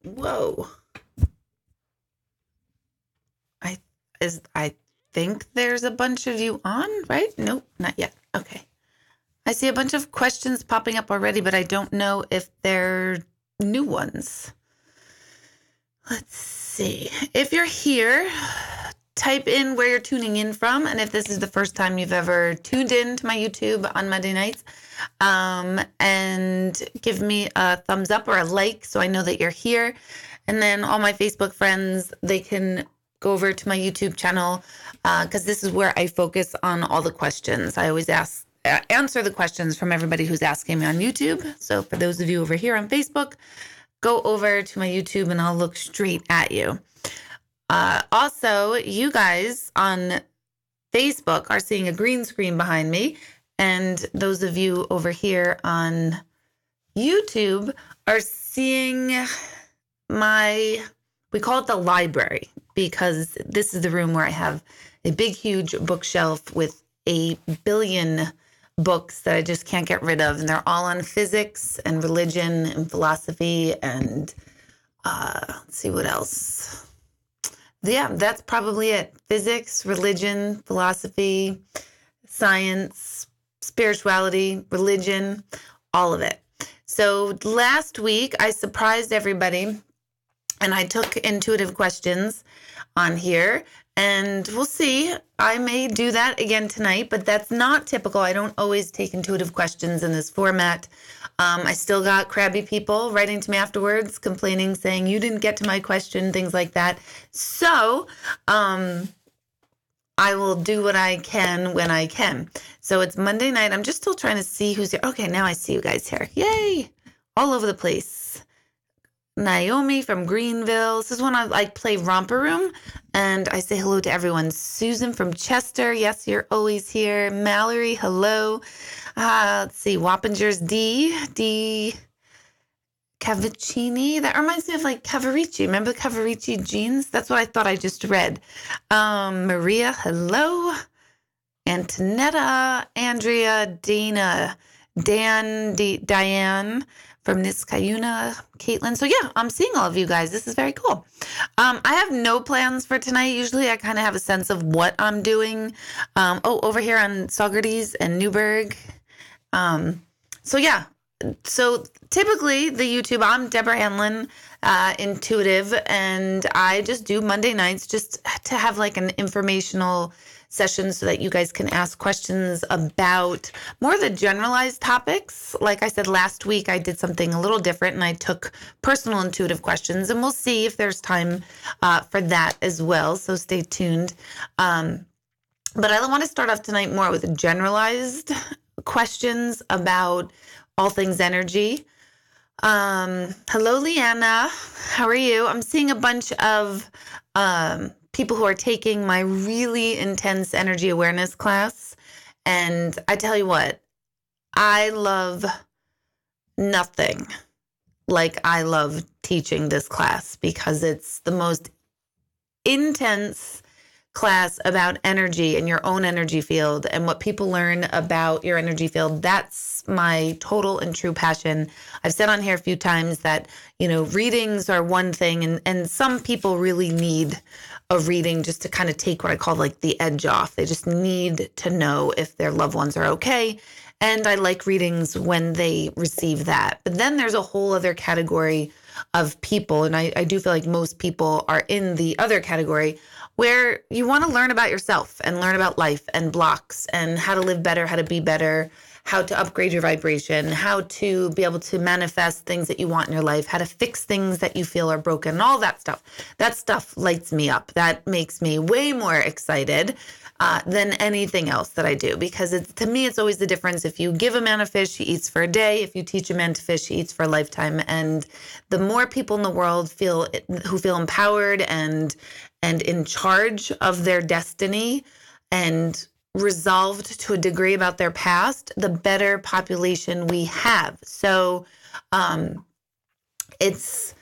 Whoa. I think there's a bunch of you on, right? Nope, not yet. Okay. I see a bunch of questions popping up already, but I don't know if they're new ones. Let's see. If you're here, type in where you're tuning in from. And if this is the first time you've ever tuned in to my YouTube on Monday nights, and give me a thumbs up or a like so I know that you're here. And then all my Facebook friends, they can go over to my YouTube channel because this is where I focus on all the questions. I always answer the questions from everybody who's asking me on YouTube. So for those of you over here on Facebook, go over to my YouTube and I'll look straight at you. Also, you guys on Facebook are seeing a green screen behind me. And those of you over here on YouTube are seeing we call it the library, because this is the room where I have a big, huge bookshelf with 1 billion books that I just can't get rid of. And they're all on physics and religion and philosophy and let's see what else. Yeah, that's probably it. Physics, religion, philosophy, science, spirituality, religion, all of it. So last week I surprised everybody and I took intuitive questions on here, and we'll see. I may do that again tonight, but that's not typical. I don't always take intuitive questions in this format. I still got crabby people writing to me afterwards, complaining, saying, you didn't get to my question, things like that. So I will do what I can when I can. So it's Monday night. I'm just still trying to see who's here. Okay, now I see you guys here. Yay! All over the place. Naomi from Greenville. This is when I play Romper Room, and I say hello to everyone. Susan from Chester. Yes, you're always here. Mallory, hello. Let's see. Wappingers D. Cavicini. That reminds me of like Cavarici. Remember the Cavarici jeans? That's what I thought I just read. Maria, hello. Antonetta, Andrea, Dana, Dan, Diane from Niskayuna, Caitlin. So yeah, I'm seeing all of you guys. This is very cool. I have no plans for tonight. Usually I kind of have a sense of what I'm doing. Over here on Saugerties and Newburgh. So yeah. So typically the YouTube, I'm Deborah Hanlon, intuitive, and I just do Monday nights just to have like an informational session so that you guys can ask questions about more of the generalized topics. Like I said, last week I did something a little different and I took personal intuitive questions, and we'll see if there's time for that as well. So stay tuned. But I want to start off tonight more with generalized questions about all things energy. Hello, Leanna. How are you? I'm seeing a bunch of people who are taking my really intense energy awareness class. And I tell you what, I love nothing like I love teaching this class, because it's the most intense class about energy and your own energy field and what people learn about your energy field. That's my total and true passion. I've said on here a few times that, readings are one thing, and some people really need a reading just to kind of take what I call like the edge off. They just need to know if their loved ones are okay. And I like readings when they receive that. But then there's a whole other category of people, and I do feel like most people are in the other category, where you want to learn about yourself and learn about life and blocks and how to live better, how to be better, how to upgrade your vibration, how to be able to manifest things that you want in your life, how to fix things that you feel are broken, all that stuff. That stuff lights me up. That makes me way more excited than anything else that I do, because to me, it's always the difference. If you give a man a fish, he eats for a day. If you teach a man to fish, he eats for a lifetime. And the more people in the world who feel empowered and in charge of their destiny and resolved to a degree about their past, the better population we have. So it's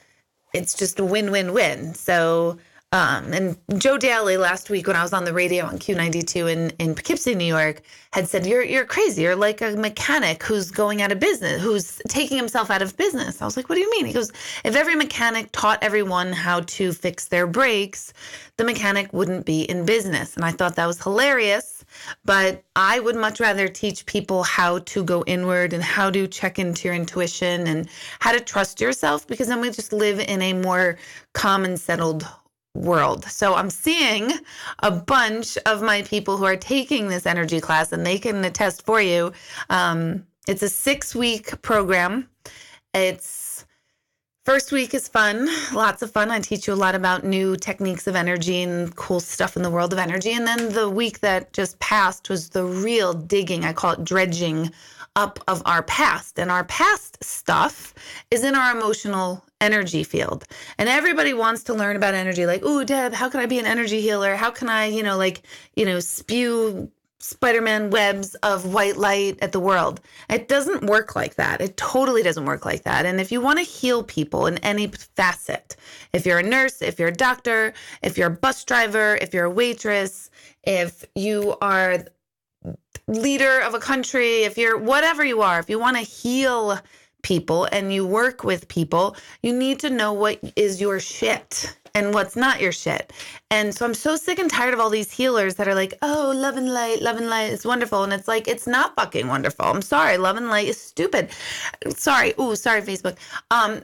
just a win-win-win. So And Joe Daly last week when I was on the radio on Q92 in Poughkeepsie, New York, had said, you're crazy. You're like a mechanic who's going out of business, who's taking himself out of business. I was like, what do you mean? He goes, if every mechanic taught everyone how to fix their brakes, the mechanic wouldn't be in business. And I thought that was hilarious, but I would much rather teach people how to go inward and how to check into your intuition and how to trust yourself, because then we just live in a more calm and settled world. So I'm seeing a bunch of my people who are taking this energy class, and they can attest for you. It's a 6-week program. It's first week is fun, lots of fun. I teach you a lot about new techniques of energy and cool stuff in the world of energy. And then the week that just passed was the real digging. I call it dredging up of our past. And our past stuff is in our emotional energy field. And everybody wants to learn about energy. Like, ooh, Deb, how can I be an energy healer? How can I, spew SpiderMan webs of white light at the world? It doesn't work like that. It totally doesn't work like that. And if you want to heal people in any facet, if you're a nurse, if you're a doctor, if you're a bus driver, if you're a waitress, if you are leader of a country, if you're whatever you are, if you want to heal people and you work with people, you need to know what is your shit and what's not your shit. And so I'm so sick and tired of all these healers that are like, oh, love and light, it's wonderful. And it's like, it's not fucking wonderful. I'm sorry. Love and light is stupid. Sorry. Ooh, sorry, Facebook.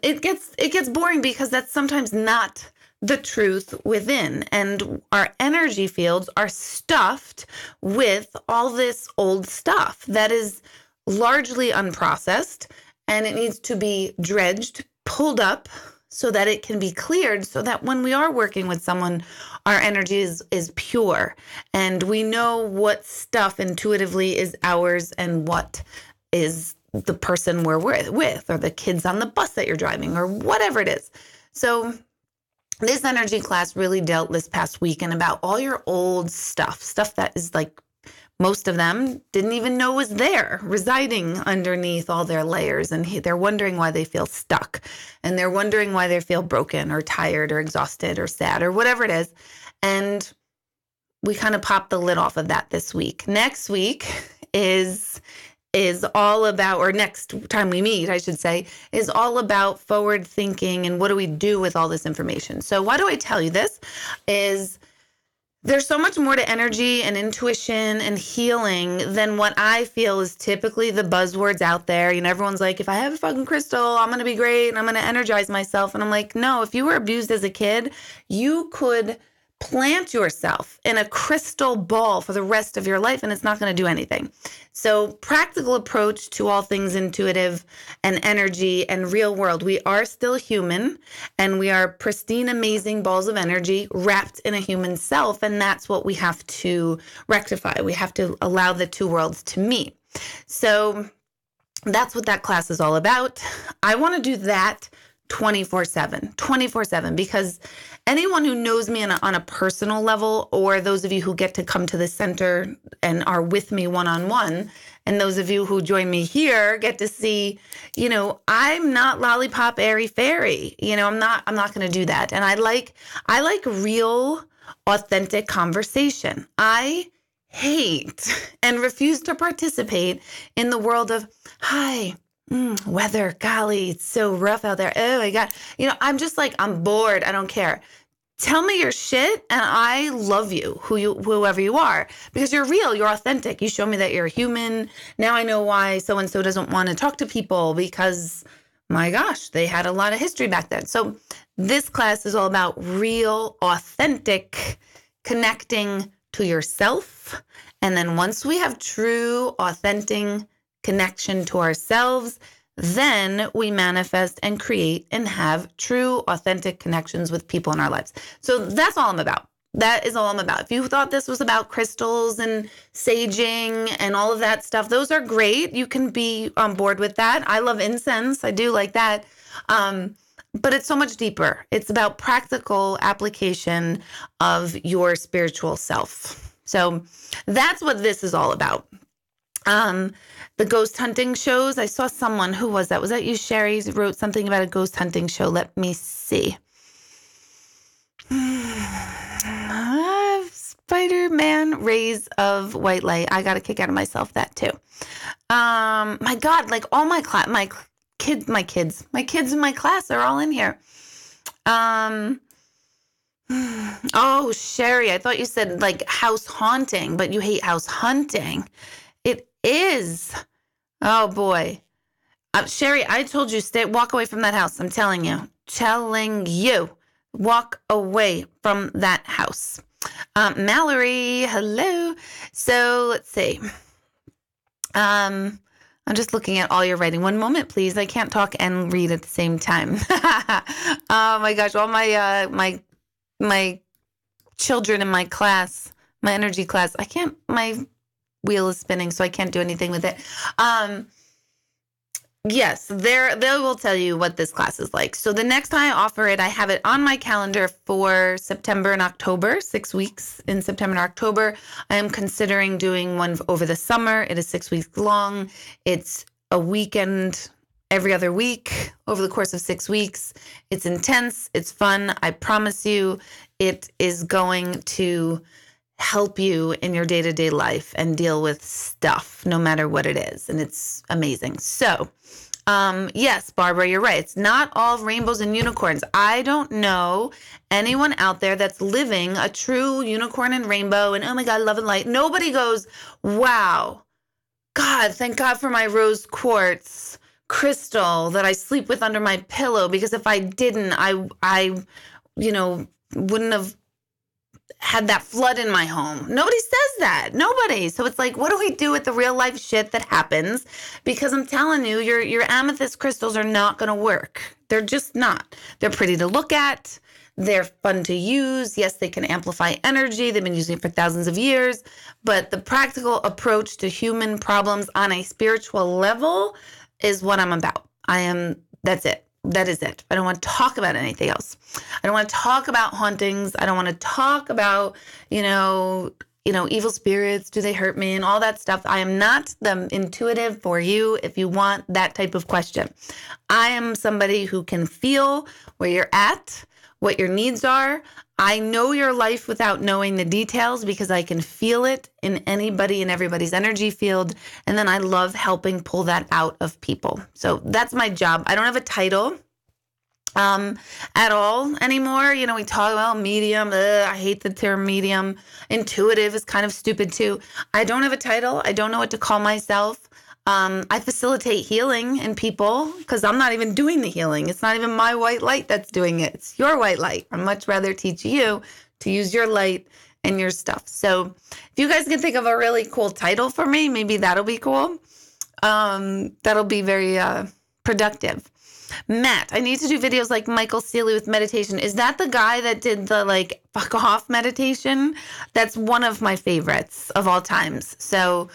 It gets boring because that's sometimes not the truth within. And our energy fields are stuffed with all this old stuff that is largely unprocessed, and it needs to be dredged, pulled up so that it can be cleared, so that when we are working with someone, our energy is pure and we know what stuff intuitively is ours and what is the person we're with, or the kids on the bus that you're driving, or whatever it is. So this energy class really dealt this past weekend about all your old stuff that is like, most of them didn't even know was there, residing underneath all their layers. And they're wondering why they feel stuck. And they're wondering why they feel broken or tired or exhausted or sad or whatever it is. And we kind of popped the lid off of that this week. Next week is all about, or next time we meet, I should say, is all about forward thinking and what do we do with all this information. So why do I tell you this? There's so much more to energy and intuition and healing than what I feel is typically the buzzwords out there. Everyone's like, if I have a fucking crystal, I'm going to be great and I'm going to energize myself. And I'm like, no, if you were abused as a kid, you could plant yourself in a crystal ball for the rest of your life and it's not going to do anything. So practical approach to all things intuitive and energy and real world. We are still human and we are pristine, amazing balls of energy wrapped in a human self. And that's what we have to rectify. We have to allow the two worlds to meet. So that's what that class is all about. I want to do that 24/7, because anyone who knows me on a personal level, or those of you who get to come to the center and are with me one-on-one, and those of you who join me here get to see, I'm not lollipop airy fairy. I'm not going to do that. And I like real, authentic conversation. I hate and refuse to participate in the world of, hi, weather, golly, it's so rough out there. Oh my God. I'm just like, I'm bored. I don't care. Tell me your shit and I love you, whoever you are, because you're real, you're authentic. You show me that you're human. Now I know why so-and-so doesn't want to talk to people, because my gosh, they had a lot of history back then. So this class is all about real, authentic connecting to yourself. And then once we have true, authentic connection to ourselves, then we manifest and create and have true, authentic connections with people in our lives. So that's all I'm about. That is all I'm about. If you thought this was about crystals and saging and all of that stuff, those are great. You can be on board with that. I love incense. I do like that. But it's so much deeper. It's about practical application of your spiritual self. So that's what this is all about. The ghost hunting shows. I saw someone, who was that? Was that you, Sherry? Wrote something about a ghost hunting show. Let me see. SpiderMan, rays of white light. I got a kick out of myself that too. My God, like all my kids in my class are all in here. Oh, Sherry, I thought you said like house haunting, but you hate house hunting. It is. Oh boy. Sherry, I told you, walk away from that house. I'm telling you, walk away from that house. Mallory, hello. So let's see. I'm just looking at all your writing. One moment, please. I can't talk and read at the same time. Oh my gosh, all my children in my class, my energy class. My wheel is spinning, so I can't do anything with it. Yes, they will tell you what this class is like. So the next time I offer it, I have it on my calendar for September and October, 6 weeks in September and October. I am considering doing one over the summer. It is 6 weeks long. It's a weekend every other week over the course of 6 weeks. It's intense. It's fun. I promise you it is going to help you in your day-to-day life and deal with stuff, no matter what it is. And it's amazing. So, yes, Barbara, you're right. It's not all rainbows and unicorns. I don't know anyone out there that's living a true unicorn and rainbow and, oh my God, love and light. Nobody goes, wow, God, thank God for my rose quartz crystal that I sleep with under my pillow, because if I didn't, I wouldn't have had that flood in my home. Nobody says that. Nobody. So it's like, what do we do with the real life shit that happens? Because I'm telling you, your amethyst crystals are not going to work. They're just not. They're pretty to look at. They're fun to use. Yes, they can amplify energy. They've been using it for thousands of years. But the practical approach to human problems on a spiritual level is what I'm about. That's it. That is it. I don't want to talk about anything else. I don't want to talk about hauntings. I don't want to talk about, evil spirits. Do they hurt me and all that stuff? I am not the intuitive for you if you want that type of question. I am somebody who can feel where you're at, what your needs are. I know your life without knowing the details because I can feel it in anybody and everybody's energy field. And then I love helping pull that out of people. So that's my job. I don't have a title at all anymore. We talk about medium. I hate the term medium. Intuitive is kind of stupid too. I don't have a title. I don't know what to call myself. I facilitate healing in people because I'm not even doing the healing. It's not even my white light that's doing it. It's your white light. I'd much rather teach you to use your light and your stuff. So if you guys can think of a really cool title for me, maybe that'll be cool. That'll be very productive. Matt, I need to do videos like Michael Seeley with meditation. Is that the guy that did the fuck off meditation? That's one of my favorites of all times. So,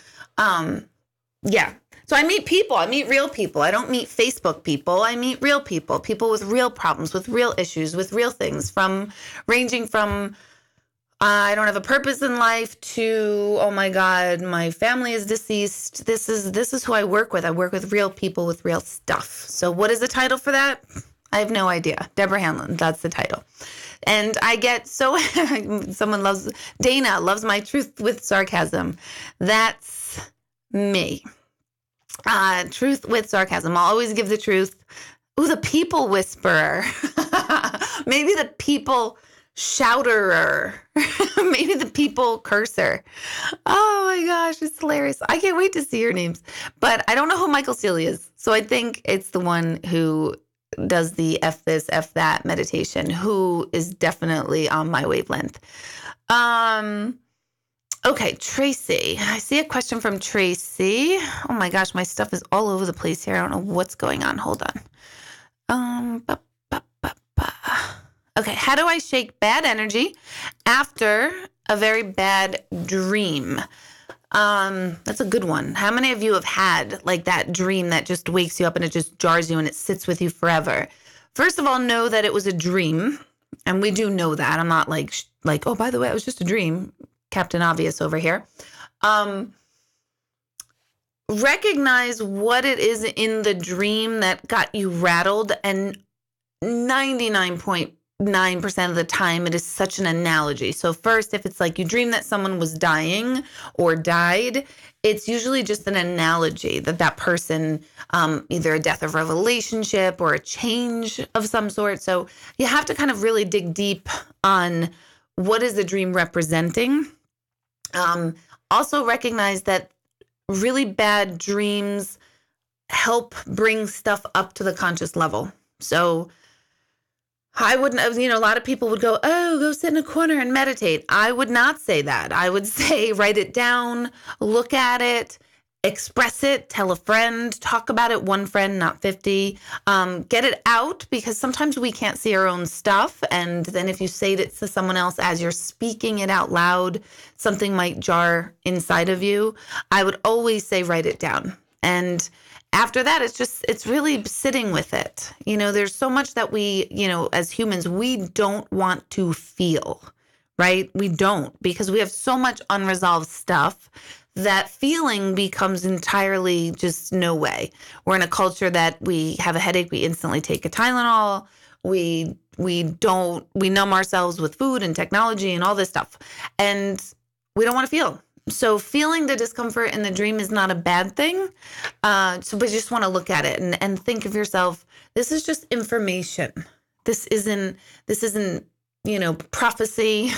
yeah. So I meet people. I meet real people. I don't meet Facebook people. I meet real people with real problems, with real issues, with real things, ranging from I don't have a purpose in life to, oh my God, my family is deceased. This is who I work with. I work with real people with real stuff. So what is the title for that? I have no idea. Deborah Hanlon, that's the title. And I get Dana loves my truth with sarcasm. That's me. Truth with sarcasm. I'll always give the truth. Ooh, the people whisperer. Maybe the people shouterer. Maybe the people cursor. Oh my gosh, it's hilarious. I can't wait to see your names. But I don't know who Michael Seeley is. So I think it's the one who does the F this, F that meditation, who is definitely on my wavelength. Okay, Tracy. I see a question from Tracy. Oh my gosh, my stuff is all over the place here. I don't know what's going on. Hold on. Okay, how do I shake bad energy after a very bad dream? That's a good one. How many of you have had that dream that just wakes you up and it just jars you and it sits with you forever? First of all, know that it was a dream, and we do know that. I'm not like, oh, by the way, it was just a dream. Captain Obvious over here. Recognize what it is in the dream that got you rattled, and 99.9% 99% of the time, it is such an analogy. So first, if it's like you dream that someone was dying or died, it's usually just an analogy that that person, either a death of a relationship or a change of some sort. So you have to kind of really dig deep on what is the dream representing. Also recognize that really bad dreams help bring stuff up to the conscious level. So I wouldn't have, a lot of people would go, oh, go sit in a corner and meditate. I would not say that. I would say write it down, look at it, express it, tell a friend, talk about it, one friend, not 50. Get it out, because sometimes we can't see our own stuff. And then if you say it to someone else as you're speaking it out loud, something might jar inside of you. I would always say write it down. And after that, it's really sitting with it. There's so much that we, as humans, we don't want to feel, right? We don't, because we have so much unresolved stuff that feeling becomes entirely just no way. We're in a culture that we have a headache, we instantly take a Tylenol. We numb ourselves with food and technology and all this stuff. And we don't want to feel. So feeling the discomfort in the dream is not a bad thing. But you just want to look at it and think of yourself, this is just information. This isn't, prophecy.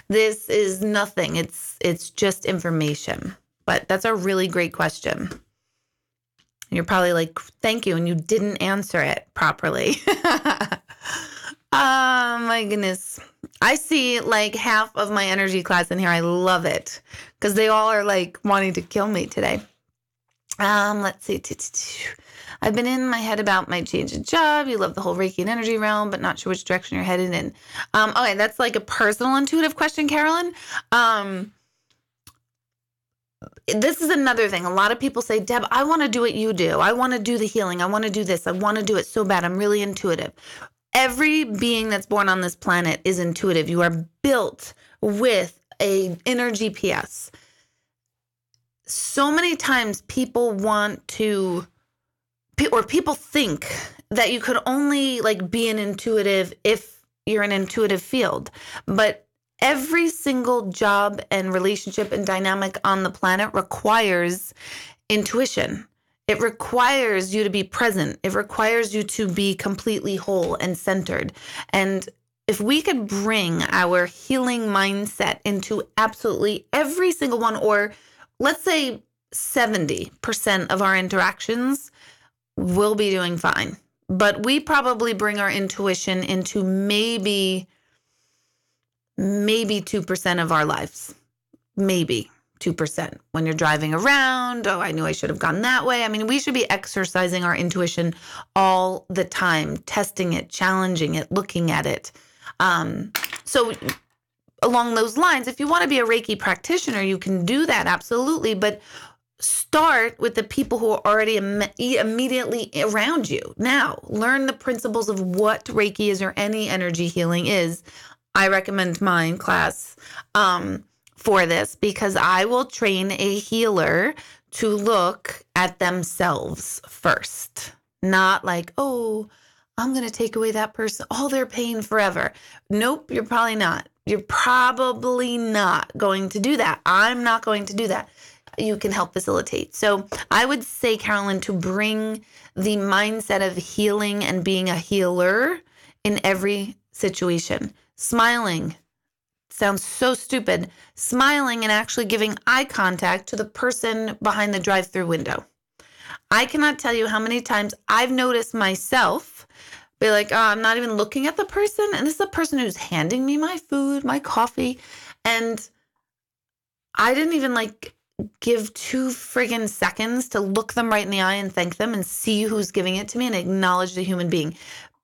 This is nothing. It's just information. But that's a really great question. You're probably like, thank you. And you didn't answer it properly. Oh my goodness. I see like half of my energy class in here. I love it because they all are like wanting to kill me today. Let's see. I've been in my head about my change of job. You love the whole Reiki and energy realm, but not sure which direction you're headed in. Okay, that's like a personal intuitive question, Carolyn. This is another thing. A lot of people say, Deb, I want to do what you do. I want to do the healing. I want to do this. I want to do it so bad. I'm really intuitive. Every being that's born on this planet is intuitive. You are built with an inner GPS. So many times people people think that you could only like be an intuitive if you're an intuitive field. But every single job and relationship and dynamic on the planet requires intuition. It requires you to be present. It requires you to be completely whole and centered. And if we could bring our healing mindset into absolutely every single one, or let's say 70% of our interactions, we'll be doing fine. But we probably bring our intuition into maybe 2% of our lives. Maybe 2%. When you're driving around, oh, I knew I should have gone that way. I mean, we should be exercising our intuition all the time, testing it, challenging it, looking at it. So along those lines, if you want to be a Reiki practitioner, you can do that, absolutely. But start with the people who are already immediately around you. Now, learn the principles of what Reiki is or any energy healing is. I recommend mine class for this because I will train a healer to look at themselves first. Not like, oh, I'm going to take away that person, all their pain forever. Nope, you're probably not. You're probably not going to do that. I'm not going to do that. You can help facilitate. So I would say, Carolyn, to bring the mindset of healing and being a healer in every situation. Smiling sounds so stupid. Smiling and actually giving eye contact to the person behind the drive-through window. I cannot tell you how many times I've noticed myself be like, oh, I'm not even looking at the person. And this is the person who's handing me my food, my coffee. And I didn't even give 2 friggin' seconds to look them right in the eye and thank them and see who's giving it to me and acknowledge the human being.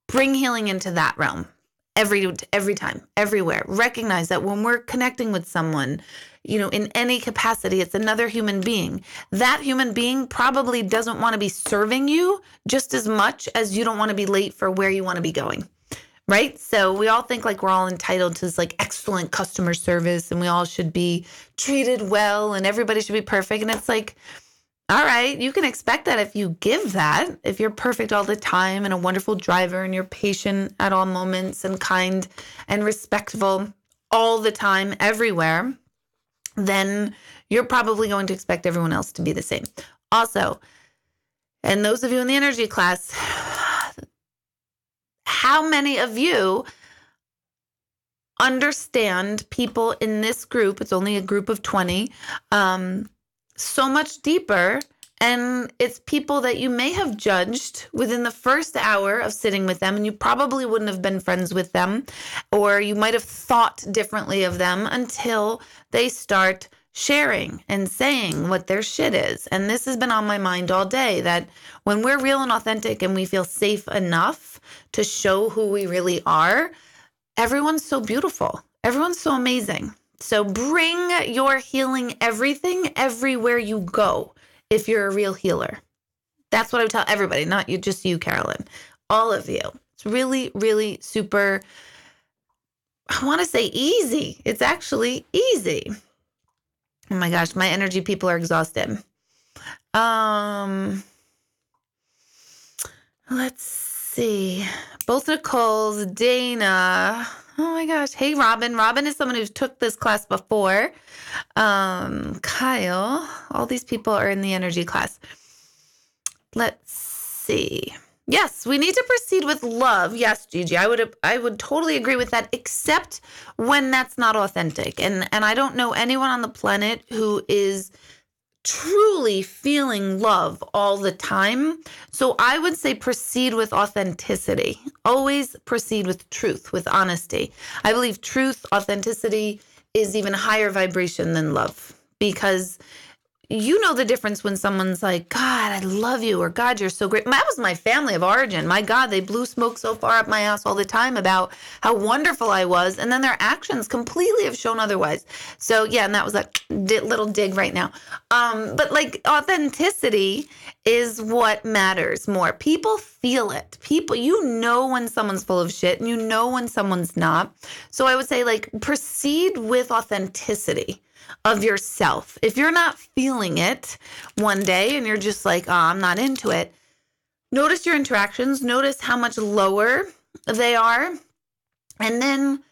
Bring healing into that realm. Every time, everywhere. Recognize that when we're connecting with someone, in any capacity, it's another human being. That human being probably doesn't want to be serving you just as much as you don't want to be late for where you want to be going, right? So we all think we're all entitled to this excellent customer service and we all should be treated well and everybody should be perfect. And it's All right, you can expect that if you give that. If you're perfect all the time and a wonderful driver and you're patient at all moments and kind and respectful all the time, everywhere, then you're probably going to expect everyone else to be the same. Also, and those of you in the energy class, how many of you understand people in this group? It's only a group of 20, so much deeper. And it's people that you may have judged within the first hour of sitting with them, and you probably wouldn't have been friends with them, or you might have thought differently of them until they start sharing and saying what their shit is. And this has been on my mind all day, that when we're real and authentic and we feel safe enough to show who we really are, everyone's so beautiful. Everyone's so amazing. So bring your healing everything everywhere you go if you're a real healer. That's what I would tell everybody, not you, just you, Carolyn. All of you. It's really, really super, I want to say easy. It's actually easy. Oh my gosh, my energy people are exhausted. Let's see. Both Nicole's, Dana. Oh my gosh. Hey, Robin. Robin is someone who's took this class before. Kyle. All these people are in the energy class. Let's see. Yes, we need to proceed with love. Yes, Gigi, I would totally agree with that, except when that's not authentic. And I don't know anyone on the planet who is truly feeling love all the time. So I would say proceed with authenticity. Always proceed with truth, with honesty. I believe truth, authenticity is even higher vibration than love, because you know the difference when someone's like, God, I love you, or God, you're so great. That was my family of origin. My God, they blew smoke so far up my ass all the time about how wonderful I was. And then their actions completely have shown otherwise. So yeah, and that was that little dig right now. But like authenticity is what matters more. People feel it. People, you know when someone's full of shit and you know when someone's not. So I would say like proceed with authenticity of yourself. If you're not feeling it one day and you're just like, oh, I'm not into it, notice your interactions, notice how much lower they are. And then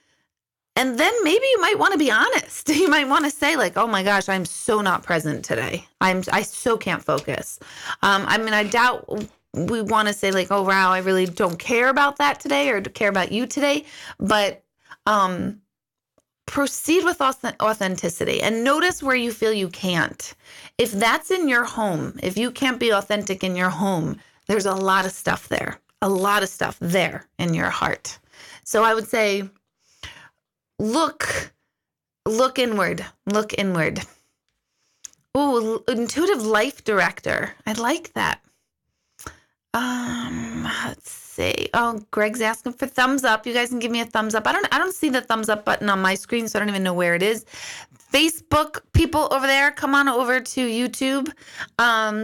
maybe you might want to be honest. You might want to say like, oh my gosh, I'm so not present today. I so can't focus. I mean, I doubt we want to say like, oh wow, I really don't care about that today or care about you today. But, proceed with authenticity and notice where you feel you can't. If that's in your home, if you can't be authentic in your home, there's a lot of stuff there in your heart. So I would say, look inward. Ooh, intuitive life director. I like that. Let's see. Oh, Greg's asking for thumbs up. You guys can give me a thumbs up. I don't see the thumbs up button on my screen, so I don't even know where it is. Facebook people over there, come on over to YouTube,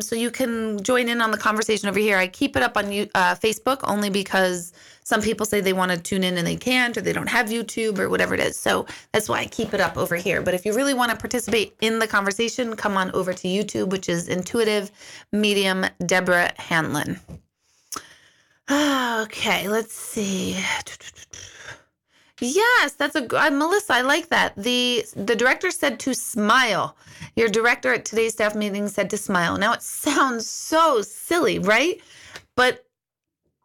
so you can join in on the conversation over here. I keep it up on Facebook only because some people say they want to tune in and they can't, or they don't have YouTube or whatever it is. So that's why I keep it up over here. But if you really want to participate in the conversation, come on over to YouTube, which is Intuitive Medium Deborah Hanlon. Okay, let's see. Yes, that's Melissa, I like that. The director said to smile. Your director at today's staff meeting said to smile. Now it sounds so silly, right? But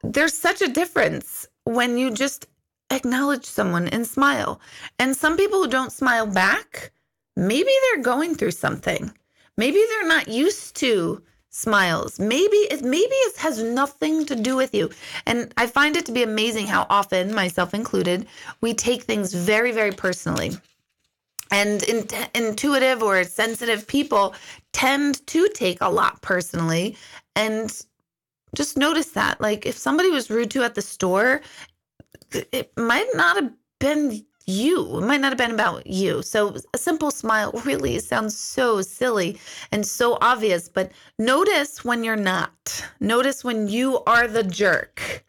there's such a difference when you just acknowledge someone and smile. And some people who don't smile back, maybe they're going through something. Maybe they're not used to smiles. Maybe it has nothing to do with you. And I find it to be amazing how often, myself included, we take things very, very personally. And intuitive or sensitive people tend to take a lot personally. And just notice that. Like if somebody was rude to you at the store, it might not have been you. It might not have been about you. So a simple smile really sounds so silly and so obvious, but notice when you're not. Notice when you are the jerk.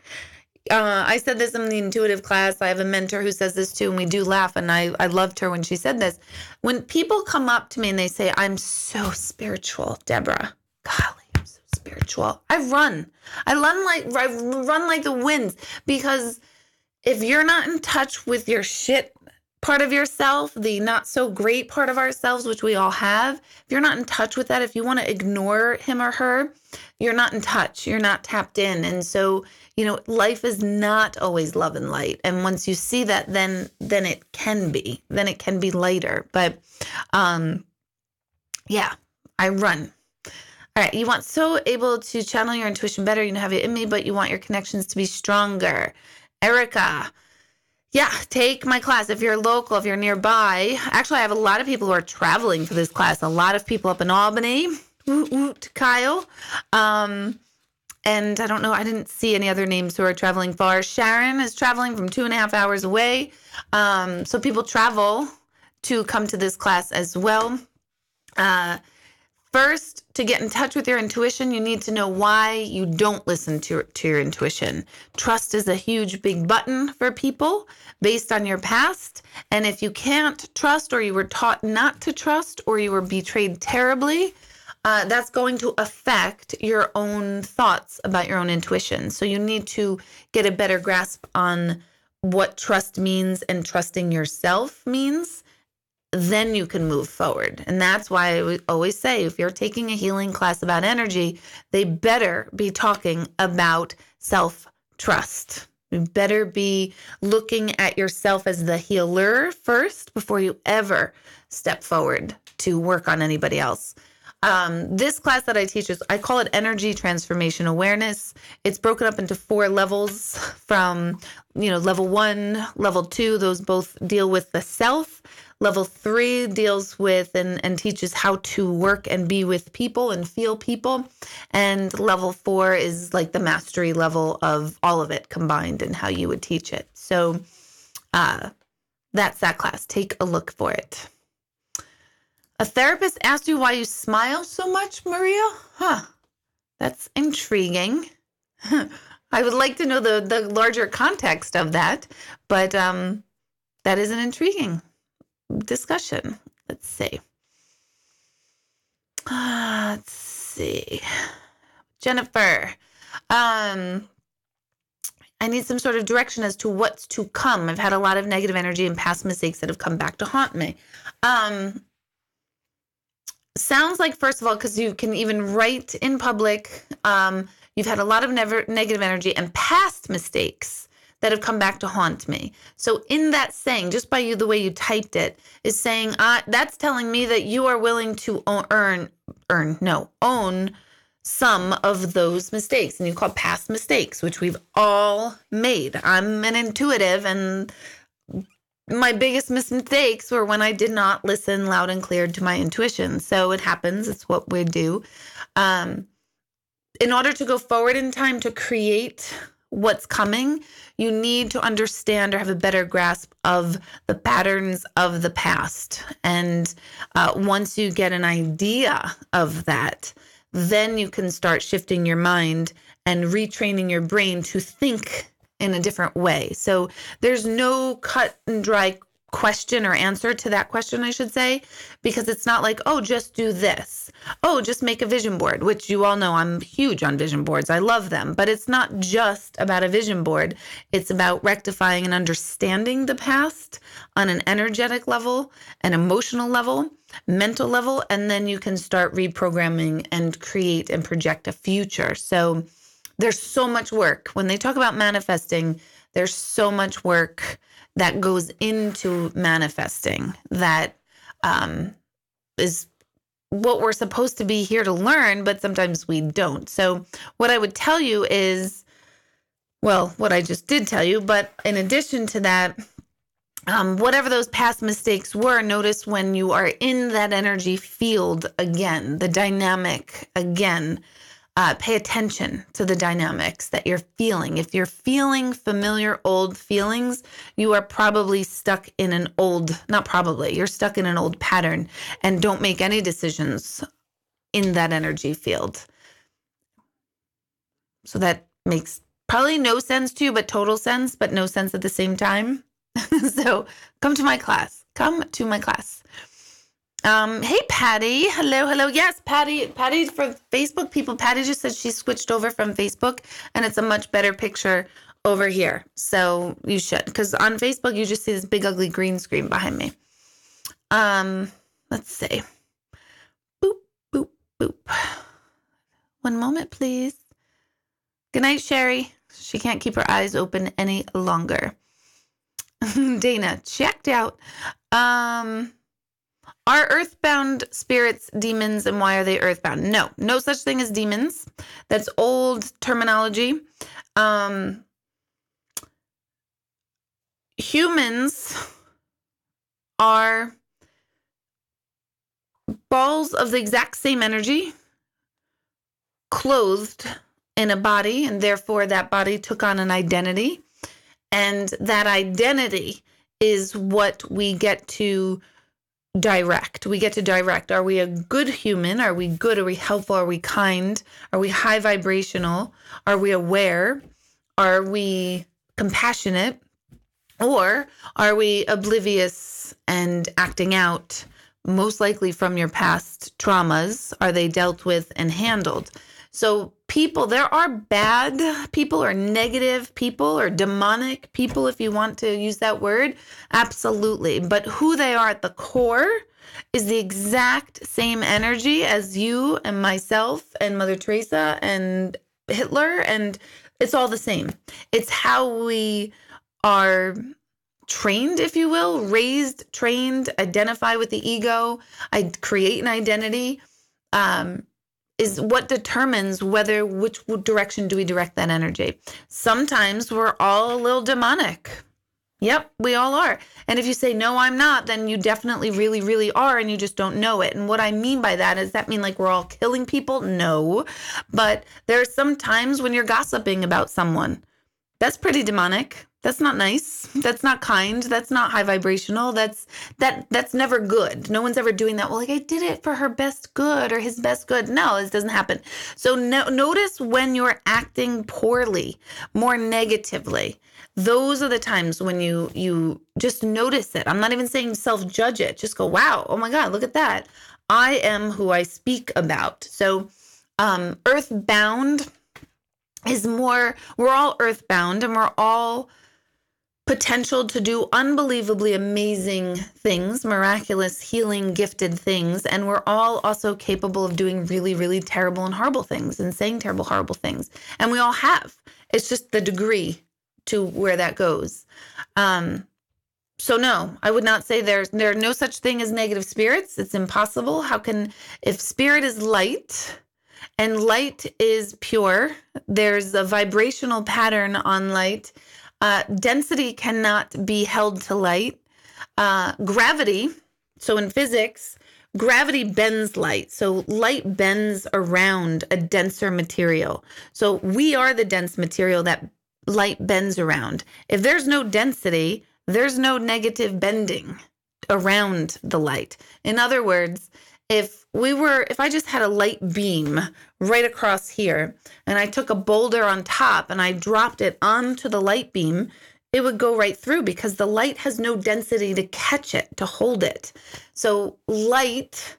I said this in the intuitive class. I have a mentor who says this too, and we do laugh, and I loved her when she said this. When people come up to me and they say, I'm so spiritual, Deborah. Golly, I'm so spiritual. I run like the winds, because if you're not in touch with your shit part of yourself, the not so great part of ourselves, which we all have, if you're not in touch with that, if you want to ignore him or her, you're not in touch. You're not tapped in. And so, life is not always love and light. And once you see that, then it can be lighter. But, yeah, I run. All right. You want so able to channel your intuition better. Have it in me, but you want your connections to be stronger. Erica. Yeah, take my class. If you're local, if you're nearby. Actually, I have a lot of people who are traveling for this class. A lot of people up in Albany. Woot, woot, Kyle. And I don't know, I didn't see any other names who are traveling far. Sharon is traveling from 2.5 hours away. So people travel to come to this class as well. First, to get in touch with your intuition, you need to know why you don't listen to your intuition. Trust is a huge, big button for people based on your past. And if you can't trust, or you were taught not to trust, or you were betrayed terribly, that's going to affect your own thoughts about your own intuition. So you need to get a better grasp on what trust means and trusting yourself means. Then you can move forward. And that's why I always say, if you're taking a healing class about energy, they better be talking about self-trust. You better be looking at yourself as the healer first before you ever step forward to work on anybody else. This class that I teach I call it Energy Transformation Awareness. It's broken up into 4 levels from, level 1, level 2, those both deal with the self. Level 3 deals with and teaches how to work and be with people and feel people. And level 4 is like the mastery level of all of it combined and how you would teach it. So that's that class. Take a look for it. A therapist asked you why you smile so much, Maria? That's intriguing. I would like to know the larger context of that, but that is an intriguing discussion. Let's see. Jennifer. I need some sort of direction as to what's to come. I've had a lot of negative energy and past mistakes that have come back to haunt me. Sounds like, first of all, because you can even write in public, you've had a lot of negative energy and past mistakes that have come back to haunt me. So in that saying, just by the way you typed it, is saying, that's telling me that you are willing to own some of those mistakes. And you call past mistakes, which we've all made. I'm an intuitive, and my biggest mistakes were when I did not listen loud and clear to my intuition. So it happens. It's what we do. In order to go forward in time to create what's coming, you need to understand or have a better grasp of the patterns of the past. And once you get an idea of that, then you can start shifting your mind and retraining your brain to think in a different way. So there's no cut and dry question or answer to that question, I should say, because it's not like, oh, just do this. Oh, just make a vision board, which you all know I'm huge on vision boards. I love them. But it's not just about a vision board. It's about rectifying and understanding the past on an energetic level, an emotional level, mental level, and then you can start reprogramming and create and project a future. So there's so much work. When they talk about manifesting, there's so much work that goes into manifesting that is what we're supposed to be here to learn, but sometimes we don't. So what I would tell you is, well, what I just did tell you, but in addition to that, whatever those past mistakes were, notice when you are in that energy field again, the dynamic again, pay attention to the dynamics that you're feeling. If you're feeling familiar old feelings, you are probably stuck in an old, not probably, you're stuck in an old pattern, and don't make any decisions in that energy field. So that makes probably no sense to you, but total sense, but no sense at the same time. So come to my class. Come to my class. Hey, Patty. Hello, hello. Yes, Patty for Facebook people. Patty just said she switched over from Facebook and it's a much better picture over here. So you should, because on Facebook, you just see this big, ugly green screen behind me. Let's see. Boop, boop, boop. One moment, please. Good night, Sherry. She can't keep her eyes open any longer. Dana, checked out. Are earthbound spirits demons, and why are they earthbound? No such thing as demons. That's old terminology. Humans are balls of the exact same energy, clothed in a body, and therefore that body took on an identity. And that identity is what we get to direct. We get to direct. Are we a good human? Are we good? Are we helpful? Are we kind? Are we high vibrational? Are we aware? Are we compassionate? Or are we oblivious and acting out, most likely from your past traumas? Are they dealt with and handled? So people, there are bad people or negative people or demonic people, if you want to use that word. Absolutely. But who they are at the core is the exact same energy as you and myself and Mother Teresa and Hitler. And it's all the same. It's how we are trained, if you will, raised, trained, identify with the ego, I create an identity, is what determines which direction do we direct that energy. Sometimes we're all a little demonic. Yep, we all are. And if you say, no, I'm not, then you definitely really, really are, and you just don't know it. And what I mean by that, does that mean like we're all killing people? No. But there are some times when you're gossiping about someone. That's pretty demonic. That's not nice. That's not kind. That's not high vibrational. That's never good. No one's ever doing that. Well, like I did it for her best good or his best good. No, this doesn't happen. So notice when you're acting poorly, more negatively. Those are the times when you just notice it. I'm not even saying self-judge it. Just go, wow, oh my God, look at that. I am who I speak about. So earthbound is more, we're all earthbound and we're all potential to do unbelievably amazing things, miraculous, healing, gifted things. And we're all also capable of doing really, really terrible and horrible things and saying terrible, horrible things. And we all have. It's just the degree to where that goes. So no, I would not say there are no such thing as negative spirits. It's impossible. If spirit is light and light is pure, there's a vibrational pattern on light. Density cannot be held to light. Gravity, so in physics, gravity bends light. So light bends around a denser material. So we are the dense material that light bends around. If there's no density, there's no negative bending around the light. In other words, if I just had a light beam right across here and I took a boulder on top and I dropped it onto the light beam, it would go right through because the light has no density to catch it, to hold it. So light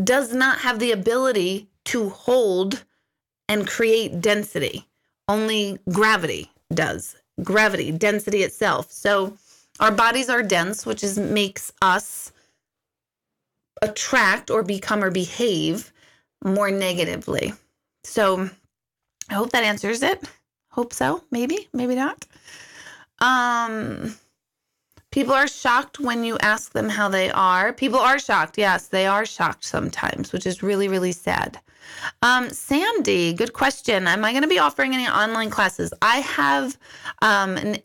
does not have the ability to hold and create density. Only gravity does. Gravity, density itself. So our bodies are dense, which makes us attract or become or behave more negatively. So I hope that answers it. Hope so. Maybe not. People are shocked when you ask them how they are. People are shocked. Yes, they are shocked sometimes, which is really, really sad. Sandy, good question. Am I going to be offering any online classes? I have an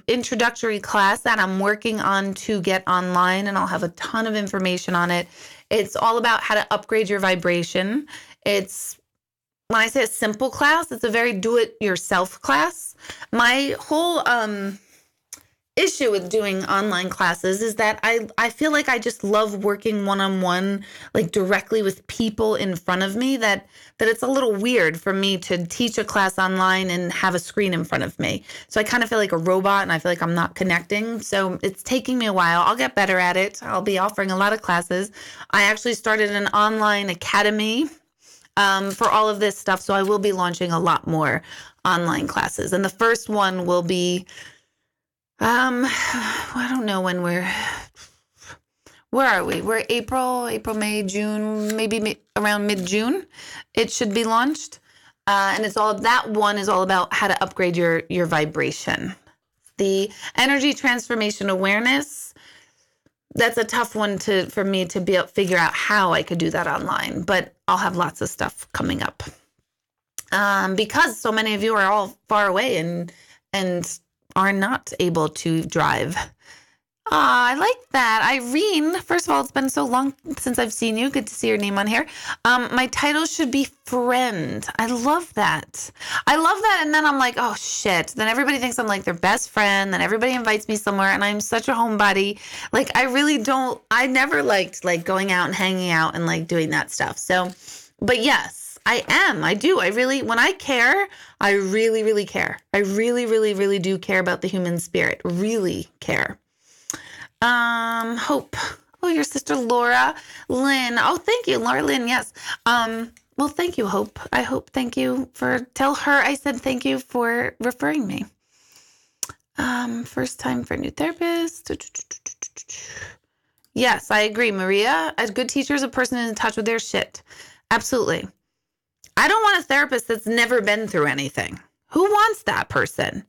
introductory class that I'm working on to get online, and I'll have a ton of information on it. It's all about how to upgrade your vibration. When I say a simple class, it's a very do-it-yourself class. My whole issue with doing online classes is that I feel like I just love working one-on-one, like directly with people in front of me, that it's a little weird for me to teach a class online and have a screen in front of me. So I kind of feel like a robot and I feel like I'm not connecting. So it's taking me a while. I'll get better at it. I'll be offering a lot of classes. I actually started an online academy for all of this stuff. So I will be launching a lot more online classes. And the first one will be I don't know when where are we? We're April, May, June, maybe around mid-June. It should be launched. And that one is all about how to upgrade your vibration. The energy transformation awareness, that's a tough one for me to figure out how I could do that online, but I'll have lots of stuff coming up. Because so many of you are all far away and are not able to drive. I like that. Irene, first of all, it's been so long since I've seen you. Good to see your name on here. My title should be friend. I love that. And then I'm like, oh shit. Then everybody thinks I'm like their best friend. Then everybody invites me somewhere and I'm such a homebody. Like I never liked like going out and hanging out and like doing that stuff. So, but yes. I do. When I care, I really, really care. I really, really, really do care about the human spirit. Really care. Hope. Oh, your sister Laura Lynn. Oh, thank you, Laura Lynn. Yes. Well, thank you, Hope. Thank you tell her I said thank you for referring me. First time for a new therapist. Yes, I agree, Maria. A good teacher is a person in touch with their shit. Absolutely. I don't want a therapist that's never been through anything. Who wants that person?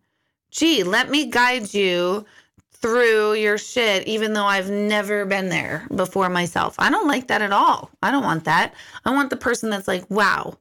Gee, let me guide you through your shit, even though I've never been there before myself. I don't like that at all. I don't want that. I want the person that's like, wow,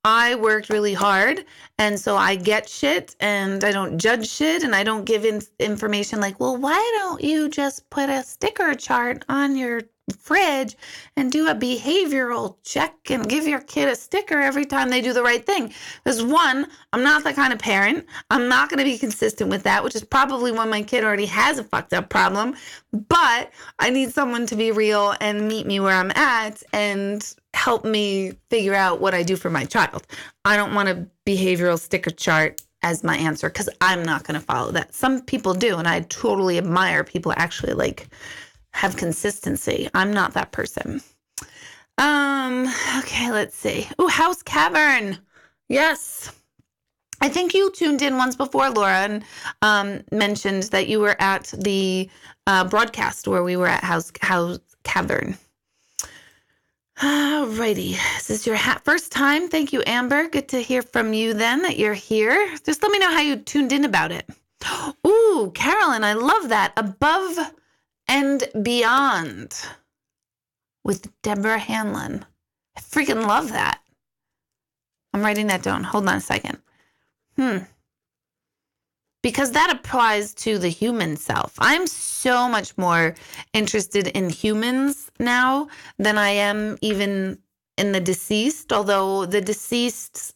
I worked really hard, and so I get shit, and I don't judge shit, and I don't give information like, well, why don't you just put a sticker chart on your fridge and do a behavioral check and give your kid a sticker every time they do the right thing. Because one, I'm not that kind of parent. I'm not going to be consistent with that, which is probably when my kid already has a fucked up problem. But I need someone to be real and meet me where I'm at and help me figure out what I do for my child. I don't want a behavioral sticker chart as my answer because I'm not going to follow that. Some people do, and I totally admire people actually like have consistency. I'm not that person. Okay, let's see. Oh, House Cavern. Yes. I think you tuned in once before, Laura, and mentioned that you were at the broadcast where we were at House Cavern. Alrighty. This is your first time. Thank you, Amber. Good to hear from you then that you're here. Just let me know how you tuned in about it. Ooh, Carolyn, I love that. Above and Beyond with Deborah Hanlon. I freaking love that. I'm writing that down. Hold on a second. Because that applies to the human self. I'm so much more interested in humans now than I am even in the deceased, although the deceased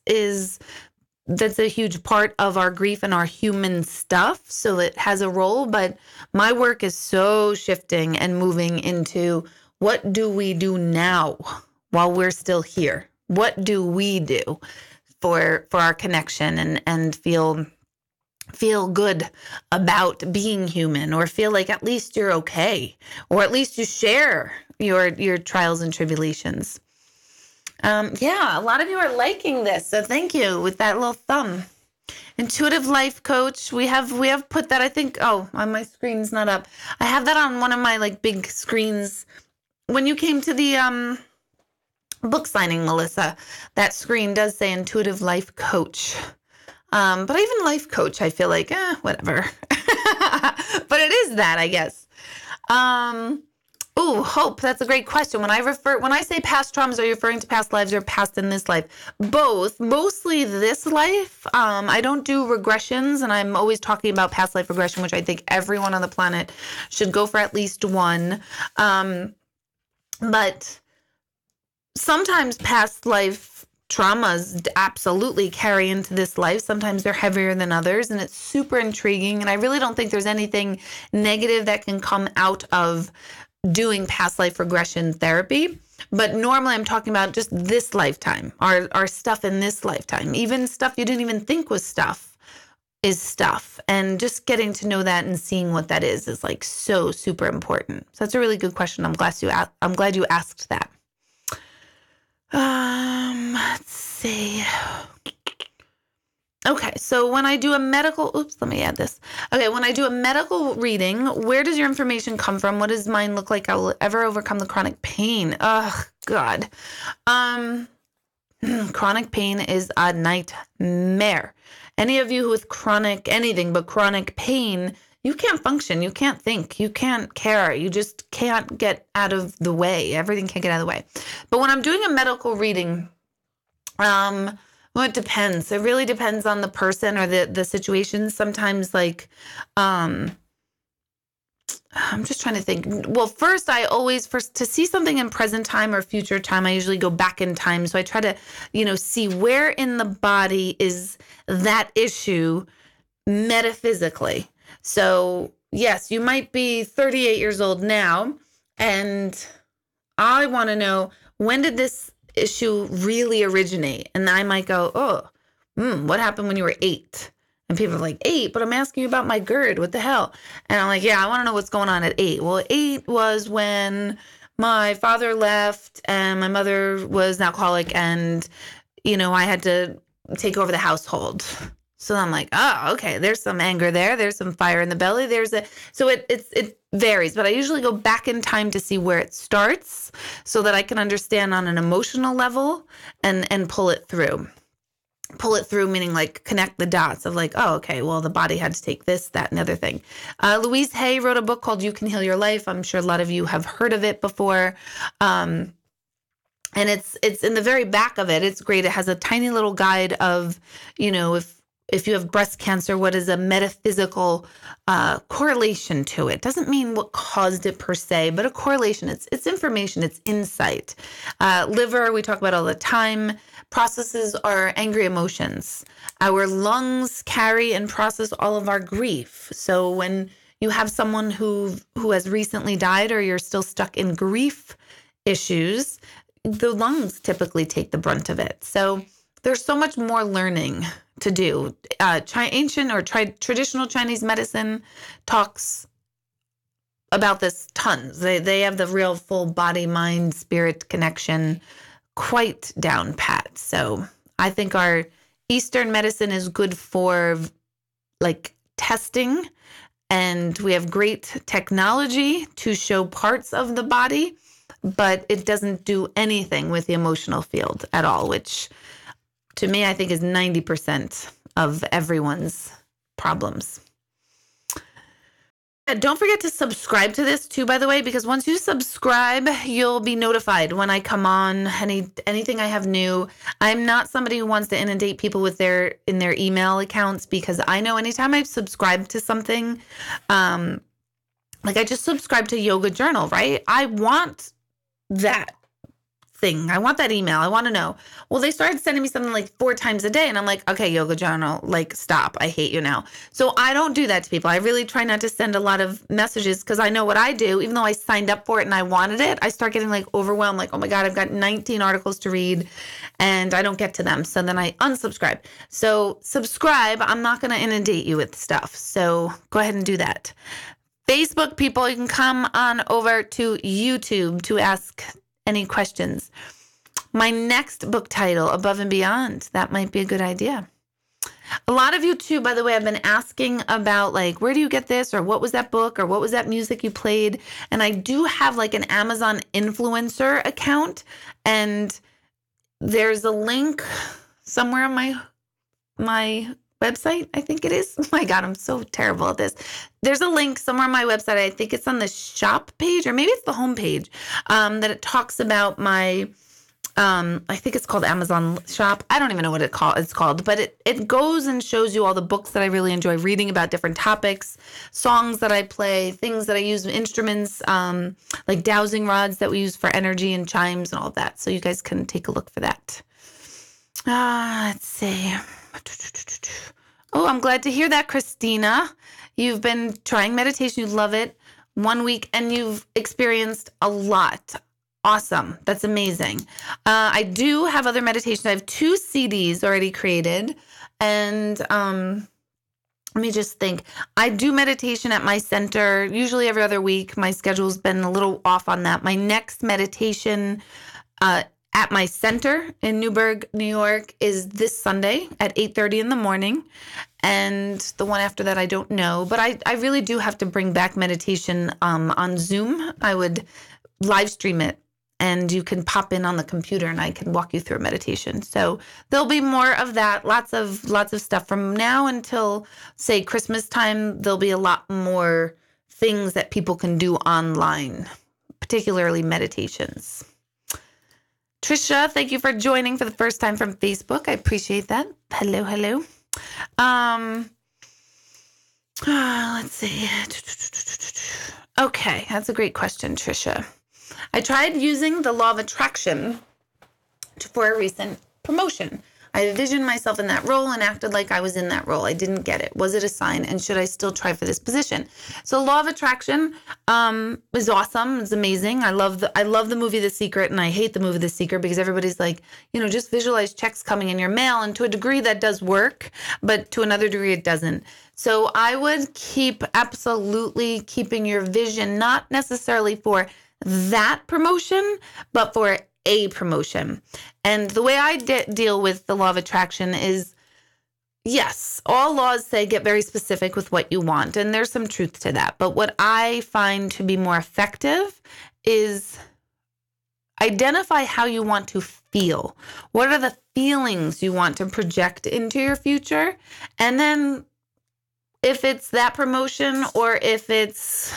that's a huge part of our grief and our human stuff. So it has a role, but my work is so shifting and moving into what do we do now while we're still here? What do we do for our connection and feel good about being human, or feel like at least you're okay, or at least you share your trials and tribulations. Yeah, a lot of you are liking this, so thank you with that little thumb. Intuitive life coach. We have put that, I think, on my screen's not up. I have that on one of my like big screens. When you came to the book signing, Melissa, that screen does say intuitive life coach. But even life coach, I feel like, whatever. But it is that, I guess. Ooh, Hope, that's a great question. When I say past traumas, are you referring to past lives or past in this life? Both, mostly this life. I don't do regressions, and I'm always talking about past life regression, which I think everyone on the planet should go for at least one. But sometimes past life traumas absolutely carry into this life. Sometimes they're heavier than others, and it's super intriguing. And I really don't think there's anything negative that can come out of doing past life regression therapy. But normally I'm talking about just this lifetime, our stuff in this lifetime. Even stuff you didn't even think was stuff is stuff. And just getting to know that and seeing what that is like so super important. So that's a really good question. I'm glad you asked that. Let's see. Okay, so when I do a medical, let me add this. Okay, when I do a medical reading, where does your information come from? What does mine look like? I will ever overcome the chronic pain. Oh, God. Chronic pain is a nightmare. Any of you with anything but chronic pain, you can't function. You can't think. You can't care. You just can't get out of the way. Everything can't get out of the way. But when I'm doing a medical reading, well, it depends. It really depends on the person or the situation. Sometimes I'm just trying to think. Well, first, to see something in present time or future time, I usually go back in time. So I try to, see where in the body is that issue metaphysically. So yes, you might be 38 years old now, and I want to know, when did this issue really originate? And I might go, what happened when you were 8? And people are like, 8? But I'm asking you about my GERD. What the hell? And I'm like, yeah, I want to know what's going on at 8. Well, 8 was when my father left and my mother was an alcoholic, and, I had to take over the household. So I'm like, oh, okay, there's some anger there. There's some fire in the belly. So it varies, but I usually go back in time to see where it starts so that I can understand on an emotional level and pull it through. Pull it through, meaning like connect the dots of like, oh, okay, well, the body had to take this, that, and the other thing. Louise Hay wrote a book called You Can Heal Your Life. I'm sure a lot of you have heard of it before. And it's in the very back of it. It's great. It has a tiny little guide of, if you have breast cancer, what is a metaphysical correlation to it? Doesn't mean what caused it per se, but a correlation. It's information. It's insight. Liver, we talk about all the time. Processes our angry emotions. Our lungs carry and process all of our grief. So when you have someone who has recently died, or you're still stuck in grief issues, the lungs typically take the brunt of it. So there's so much more learning to do. Traditional Chinese medicine talks about this tons. They have the real full body, mind, spirit connection quite down pat. So I think our Eastern medicine is good for like testing, and we have great technology to show parts of the body, but it doesn't do anything with the emotional field at all, which to me, I think is 90% of everyone's problems. Don't forget to subscribe to this too, by the way, because once you subscribe, you'll be notified when I come on, anything I have new. I'm not somebody who wants to inundate people in their email accounts, because I know anytime I've subscribed to something, like I just subscribed to Yoga Journal, right? I want that thing. I want that email. I want to know. Well, they started sending me something like 4 times a day, and I'm like, okay, Yoga Journal, like, stop. I hate you now. So I don't do that to people. I really try not to send a lot of messages, because I know what I do. Even though I signed up for it and I wanted it, I start getting like overwhelmed. Like, oh my God, I've got 19 articles to read and I don't get to them. So then I unsubscribe. So subscribe. I'm not going to inundate you with stuff. So go ahead and do that. Facebook people, you can come on over to YouTube to ask any questions. My next book title, Above and Beyond, that might be a good idea. A lot of you too, by the way, have been asking about like, where do you get this? Or what was that book? Or what was that music you played? And I do have like an Amazon influencer account, and there's a link somewhere on my website, I think it is. Oh my God, I'm so terrible at this. There's a link somewhere on my website. I think it's on the shop page, or maybe it's the home page, that it talks about my, I think it's called Amazon Shop. I don't even know what it's called, but it goes and shows you all the books that I really enjoy reading about different topics, songs that I play, things that I use, instruments, like dowsing rods that we use for energy and chimes and all of that. So you guys can take a look for that. Let's see. Oh, I'm glad to hear that, Christina. You've been trying meditation. You love it. 1 week and you've experienced a lot. Awesome. That's amazing. I do have other meditations. I have 2 CDs already created. And let me just think. I do meditation at my center usually every other week. My schedule's been a little off on that. My next meditation at my center in Newburgh, New York is this Sunday at 8:30 in the morning. And the one after that, I don't know. But I really do have to bring back meditation on Zoom. I would live stream it. And you can pop in on the computer and I can walk you through a meditation. So there'll be more of that. Lots of stuff from now until, say, Christmas time. There'll be a lot more things that people can do online, particularly meditations. Trisha, thank you for joining for the first time from Facebook. I appreciate that. Hello. Let's see. Okay, that's a great question, Trisha. I tried using the law of attraction for a recent promotion. I envisioned myself in that role and acted like I was in that role. I didn't get it. Was it a sign? And should I still try for this position? So law of attraction is awesome. It's amazing. I love the movie The Secret, and I hate the movie The Secret because everybody's like, just visualize checks coming in your mail. And to a degree that does work, but to another degree it doesn't. So I would absolutely keeping your vision, not necessarily for that promotion, but for a promotion. And the way I deal with the law of attraction is, yes, all laws say get very specific with what you want. And there's some truth to that. But what I find to be more effective is identify how you want to feel. What are the feelings you want to project into your future? And then if it's that promotion or if it's,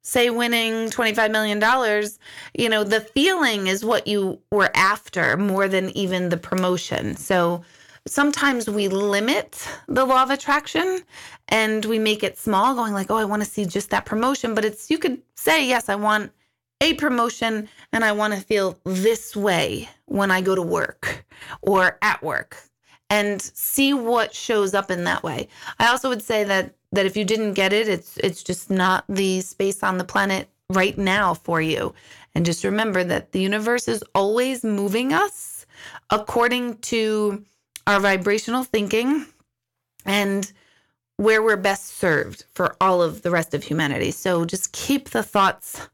say, winning $25 million, the feeling is what you were after more than even the promotion. So sometimes we limit the law of attraction and we make it small, going like, oh, I want to see just that promotion. But you could say, yes, I want a promotion and I want to feel this way when I go to work or at work, and see what shows up in that way. I also would say that if you didn't get it, it's just not the space on the planet right now for you. And just remember that the universe is always moving us according to our vibrational thinking and where we're best served for all of the rest of humanity. So just keep the thoughts.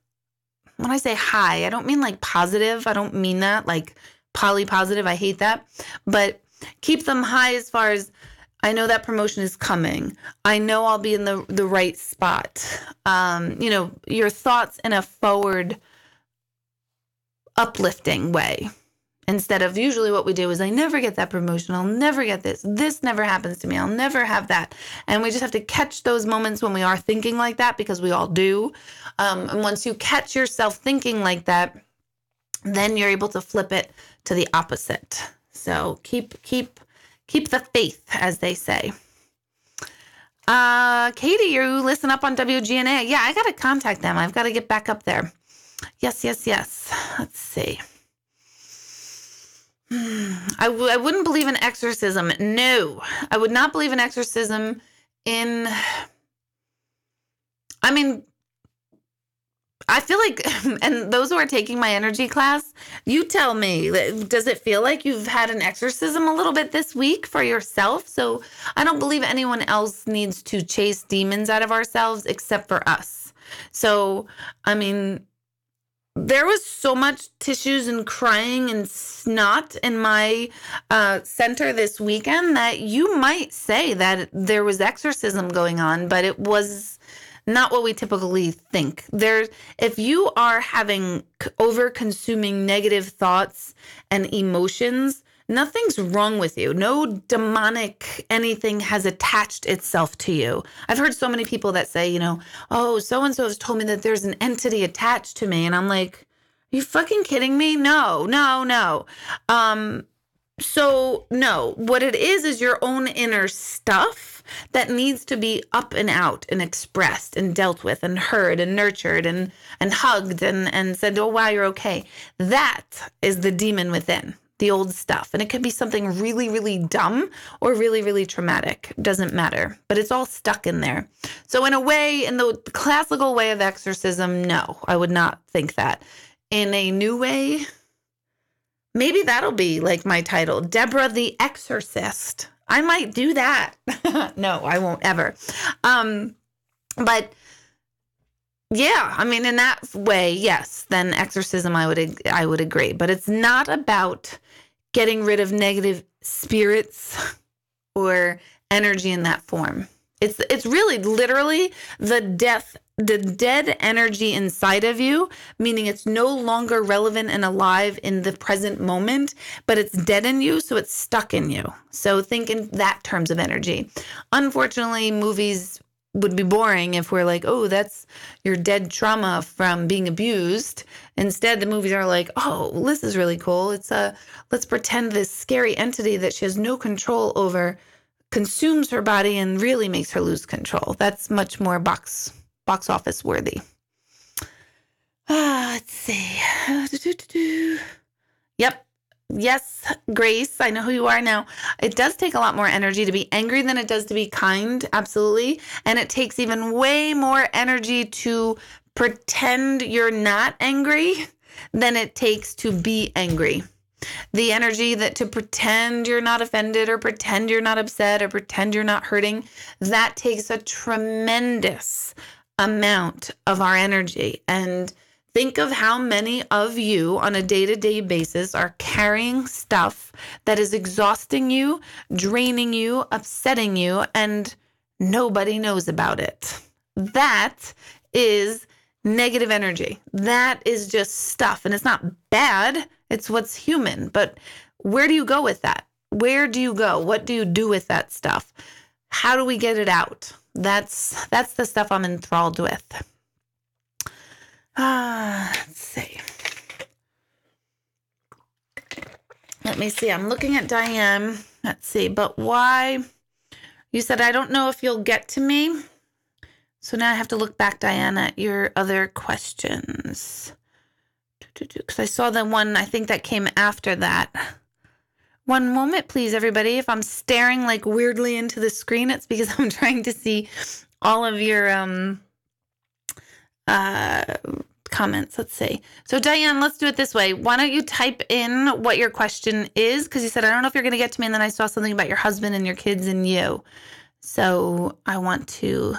When I say high, I don't mean like positive. I don't mean that like polypositive. I hate that. But keep them high as far as, I know that promotion is coming. I know I'll be in the right spot. Your thoughts in a forward, uplifting way. Instead of usually what we do is, I never get that promotion. I'll never get this. This never happens to me. I'll never have that. And we just have to catch those moments when we are thinking like that, because we all do. And once you catch yourself thinking like that, then you're able to flip it to the opposite. So keep the faith, as they say. Katie, you listen up on WGNA. Yeah, I got to contact them. I've got to get back up there. Yes. Let's see. I wouldn't believe in exorcism. No, I would not believe in exorcism I feel like, and those who are taking my energy class, you tell me, does it feel like you've had an exorcism a little bit this week for yourself? So I don't believe anyone else needs to chase demons out of ourselves except for us. So, there was so much tissues and crying and snot in my center this weekend that you might say that there was exorcism going on, but it was not what we typically think. If you are having over-consuming negative thoughts and emotions, nothing's wrong with you. No demonic anything has attached itself to you. I've heard so many people that say, oh, so-and-so has told me that there's an entity attached to me. And I'm like, are you fucking kidding me? No. So no, what it is your own inner stuff that needs to be up and out and expressed and dealt with and heard and nurtured and hugged and said, oh, wow, you're okay. That is the demon within. the old stuff. And it could be something really, really dumb or really, really traumatic. Doesn't matter. But it's all stuck in there. So in a way, in the classical way of exorcism, no, I would not think that. In a new way, maybe that'll be like my title, Deborah the Exorcist. I might do that. No, I won't ever. But yeah, I mean, in that way, yes, then exorcism, I would agree. But it's not about getting rid of negative spirits or energy in that form. It's really literally the dead energy inside of you, meaning it's no longer relevant and alive in the present moment, but it's dead in you, so it's stuck in you. So think in that terms of energy. Unfortunately, movies would be boring if we're like, oh, that's your dead trauma from being abused. Instead, the movies are like, oh, this is really cool. It's let's pretend this scary entity that she has no control over consumes her body and really makes her lose control. That's much more box office worthy. Let's see. Yep. Yes, Grace, I know who you are now. It does take a lot more energy to be angry than it does to be kind. Absolutely. And it takes even way more energy to pretend you're not angry than it takes to be angry. The energy that to pretend you're not offended or pretend you're not upset or pretend you're not hurting, that takes a tremendous amount of our energy. And think of how many of you on a day-to-day basis are carrying stuff that is exhausting you, draining you, upsetting you, and nobody knows about it. That is negative energy. That is just stuff. And it's not bad. It's what's human. But where do you go with that? Where do you go? What do you do with that stuff? How do we get it out? That's the stuff I'm enthralled with. Let's see. Let me see. I'm looking at Diane. Let's see. But why? You said, I don't know if you'll get to me. So now I have to look back, Diane, at your other questions. Because I saw the one, I think that came after that. One moment, please, everybody. If I'm staring like weirdly into the screen, it's because I'm trying to see all of your comments. Let's see. So Diane, let's do it this way. Why don't you type in what your question is? Because you said, I don't know if you're going to get to me. And then I saw something about your husband and your kids and you. So I want to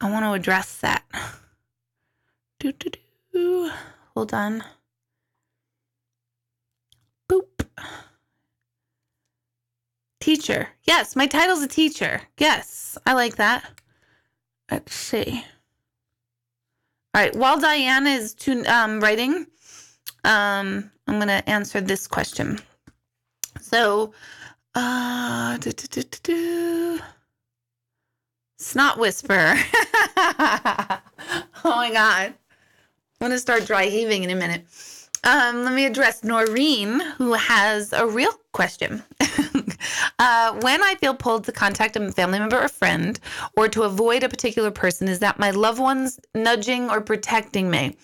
address that. Hold on. Boop. Teacher. Yes, my title's a teacher. Yes, I like that. Let's see. All right, while Diane is writing, I'm going to answer this question. So, Snot whisper. Oh my God. I'm going to start dry heaving in a minute. Let me address Noreen, who has a real question. When I feel pulled to contact a family member or friend or to avoid a particular person, is that my loved ones nudging or protecting me?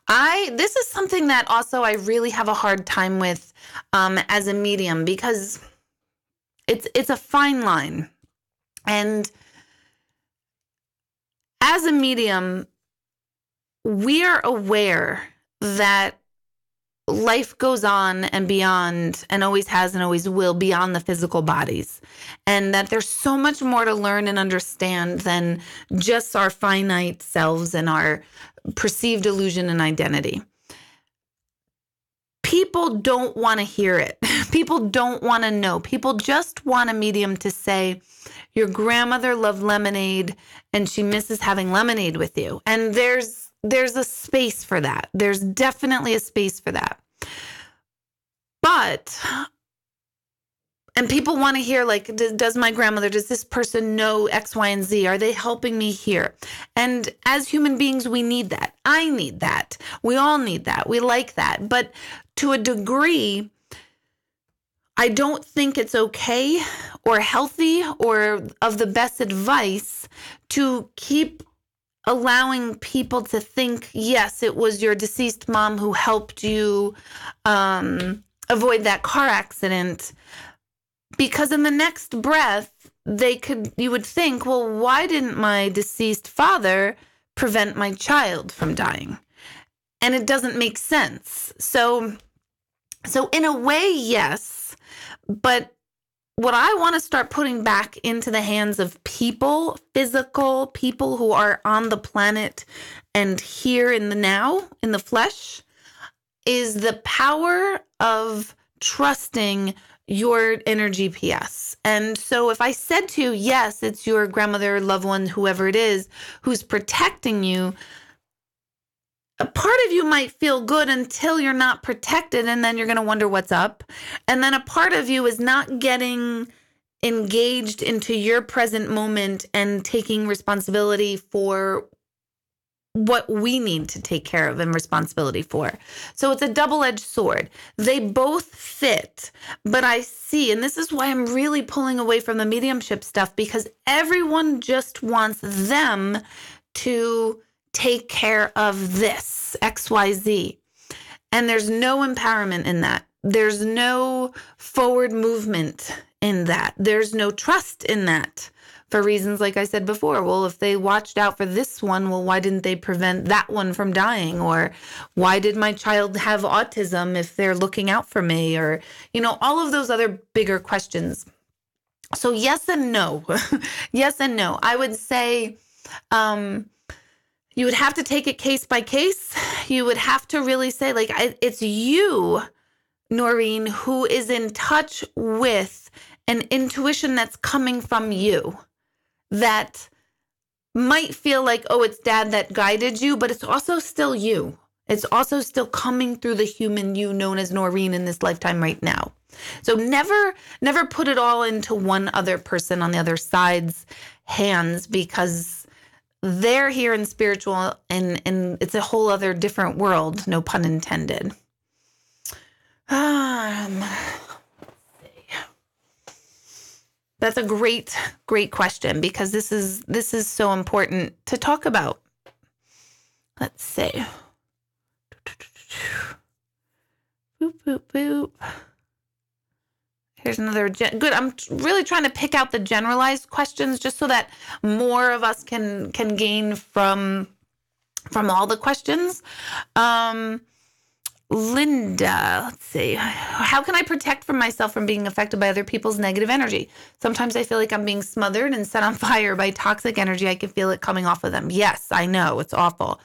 This is something that also I really have a hard time with as a medium, because it's a fine line. And as a medium, we are aware that life goes on and beyond, and always has and always will, beyond the physical bodies. And that there's so much more to learn and understand than just our finite selves and our perceived illusion and identity. People don't want to hear it. People don't want to know. People just want a medium to say, your grandmother loved lemonade and she misses having lemonade with you. And there's a space for that. There's definitely a space for that. And people want to hear, like, does my grandmother, does this person know X, Y, and Z? Are they helping me here? And as human beings, we need that. I need that. We all need that. We like that. But to a degree, I don't think it's okay or healthy or of the best advice to keep allowing people to think, yes, it was your deceased mom who helped you avoid that car accident. Because in the next breath, you would think, well, why didn't my deceased father prevent my child from dying? And it doesn't make sense. So in a way, yes, but what I want to start putting back into the hands of people, physical people who are on the planet and here in the now, in the flesh, is the power of trusting your inner GPS. And so if I said to you, yes, it's your grandmother, loved one, whoever it is, who's protecting you, a part of you might feel good until you're not protected, and then you're going to wonder what's up. And then a part of you is not getting engaged into your present moment and taking responsibility for what we need to take care of and responsibility for. So it's a double-edged sword. They both fit, but I see, and this is why I'm really pulling away from the mediumship stuff, because everyone just wants them to take care of this, XYZ. And there's no empowerment in that. There's no forward movement in that. There's no trust in that for reasons like I said before. Well, if they watched out for this one, well, why didn't they prevent that one from dying? Or why did my child have autism if they're looking out for me? Or, all of those other bigger questions. So yes and no. Yes and no. I would say, you would have to take it case by case. You would have to really say, it's you, Noreen, who is in touch with an intuition that's coming from you that might feel like, oh, it's dad that guided you, but it's also still you. It's also still coming through the human you known as Noreen in this lifetime right now. So never put it all into one other person on the other side's hands, because they're here in spiritual and it's a whole other different world, no pun intended. Let's see. That's a great question, because this is so important to talk about. Let's see. Boop, boop, boop. Here's another good. I'm really trying to pick out the generalized questions just so that more of us can gain from all the questions. Linda, let's see. How can I protect myself from being affected by other people's negative energy? Sometimes I feel like I'm being smothered and set on fire by toxic energy. I can feel it coming off of them. Yes, I know. It's awful.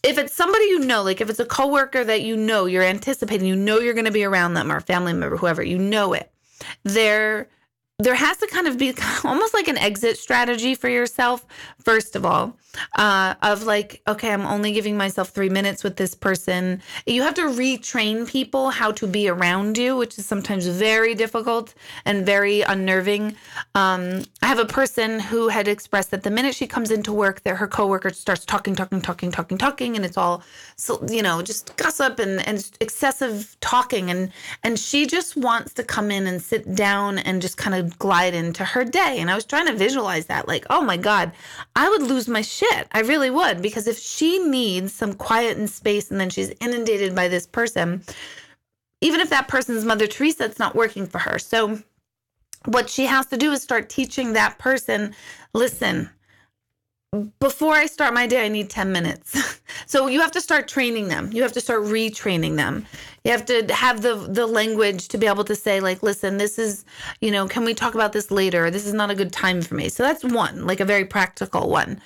If it's somebody if it's a coworker that you're anticipating, you're going to be around them, or a family member, whoever, it, there has to kind of be almost like an exit strategy for yourself, first of all, of okay, I'm only giving myself 3 minutes with this person. You have to retrain people how to be around you, which is sometimes very difficult and very unnerving. I have a person who had expressed that the minute she comes into work, her coworker starts talking, and it's all, just gossip and excessive talking. And she just wants to come in and sit down and just kind of glide into her day. And I was trying to visualize that, oh my God, I would lose my shit. I really would, because if she needs some quiet and space and then she's inundated by this person, even if that person's Mother Teresa, it's not working for her. So what she has to do is start teaching that person, listen, before I start my day, I need 10 minutes. So you have to start training them. You have to start retraining them. You have to have the language to be able to say, listen, this is, can we talk about this later? This is not a good time for me. So that's one, a very practical one.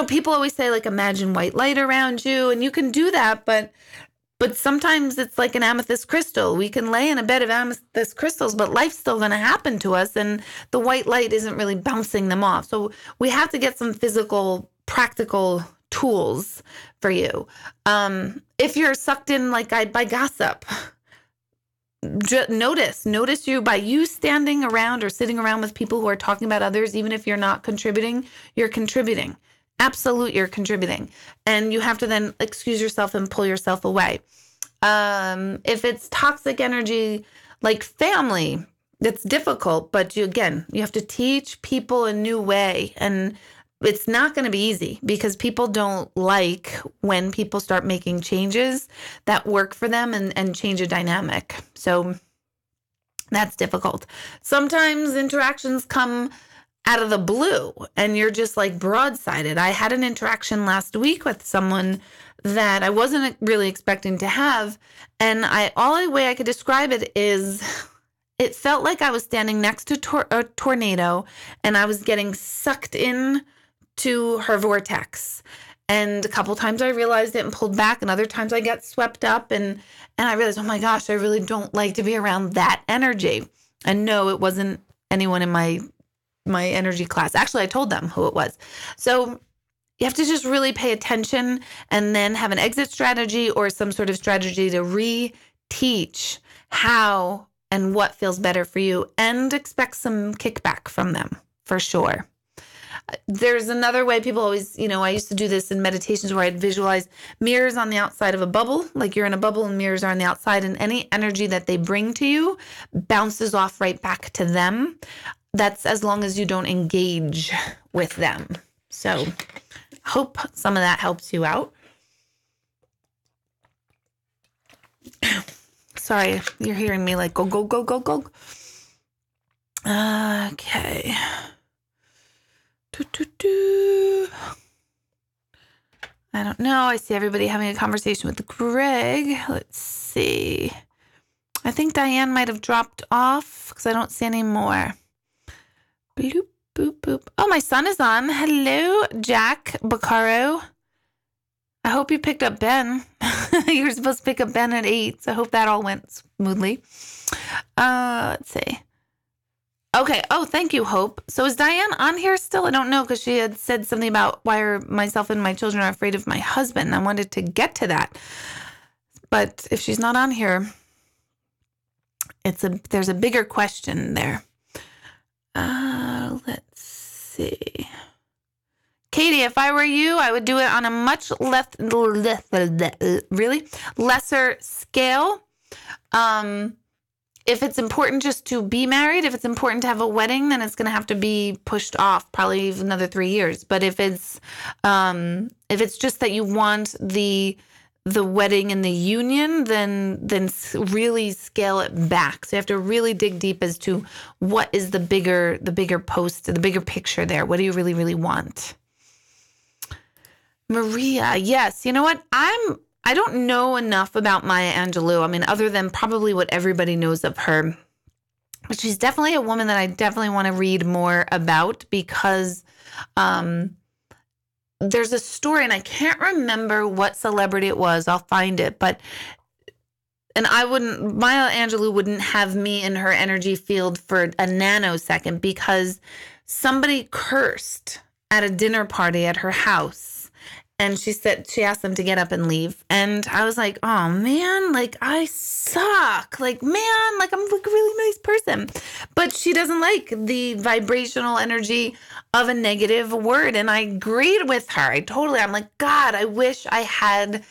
People always say, imagine white light around you, and you can do that, but sometimes it's like an amethyst crystal. We can lay in a bed of amethyst crystals, but life's still going to happen to us, and the white light isn't really bouncing them off. So we have to get some physical, practical tools for you. If you're sucked in by gossip, notice you by you standing around or sitting around with people who are talking about others. Even if you're not contributing, you're contributing. Absolute, you're contributing. And you have to then excuse yourself and pull yourself away. If it's toxic energy like family, it's difficult, but you have to teach people a new way. And it's not going to be easy because people don't like when people start making changes that work for them and change a dynamic. So that's difficult. Sometimes interactions come out of the blue and you're just like broadsided. I had an interaction last week with someone that I wasn't really expecting to have. And only way I could describe it is it felt like I was standing next to a tornado and I was getting sucked in to her vortex. And a couple times I realized it and pulled back, and other times I got swept up and I realized, oh my gosh, I really don't like to be around that energy. And no, it wasn't anyone in my energy class. Actually, I told them who it was. So you have to just really pay attention and then have an exit strategy or some sort of strategy to reteach how and what feels better for you, and expect some kickback from them for sure. There's another way people always, I used to do this in meditations where I'd visualize mirrors on the outside of a bubble, like you're in a bubble and mirrors are on the outside, and any energy that they bring to you bounces off right back to them. That's as long as you don't engage with them. So hope some of that helps you out. Sorry, you're hearing me like go, go, go, go, go. Okay. I don't know. I see everybody having a conversation with Greg. Let's see. I think Diane might have dropped off because I don't see any more. Bloop, boop, boop. Oh, my son is on. Hello, Jack Bacaro. I hope you picked up Ben. You were supposed to pick up Ben at 8, so I hope that all went smoothly. Let's see. Okay. Oh, thank you, Hope. So is Diane on here still? I don't know, because she had said something about why myself and my children are afraid of my husband. I wanted to get to that. But if she's not on here, there's a bigger question there. Let's see. Katie, if I were you, I would do it on a much lesser scale. If it's important just to be married, if it's important to have a wedding, then it's going to have to be pushed off probably another 3 years. But if it's just that you want the wedding and the union, then really scale it back. So you have to really dig deep as to what is the bigger post, the bigger picture there. What do you really, really want? Maria, yes. You know what? I don't know enough about Maya Angelou. I mean, other than probably what everybody knows of her. But she's definitely a woman that I definitely want to read more about because there's a story, and I can't remember what celebrity it was. I'll find it. Maya Angelou wouldn't have me in her energy field for a nanosecond because somebody cursed at a dinner party at her house. And she asked them to get up and leave. And I was like, oh man, like I suck. Like, man, like I'm like a really nice person. But she doesn't like the vibrational energy of a negative word. And I agreed with her. I'm like, God, I wish I had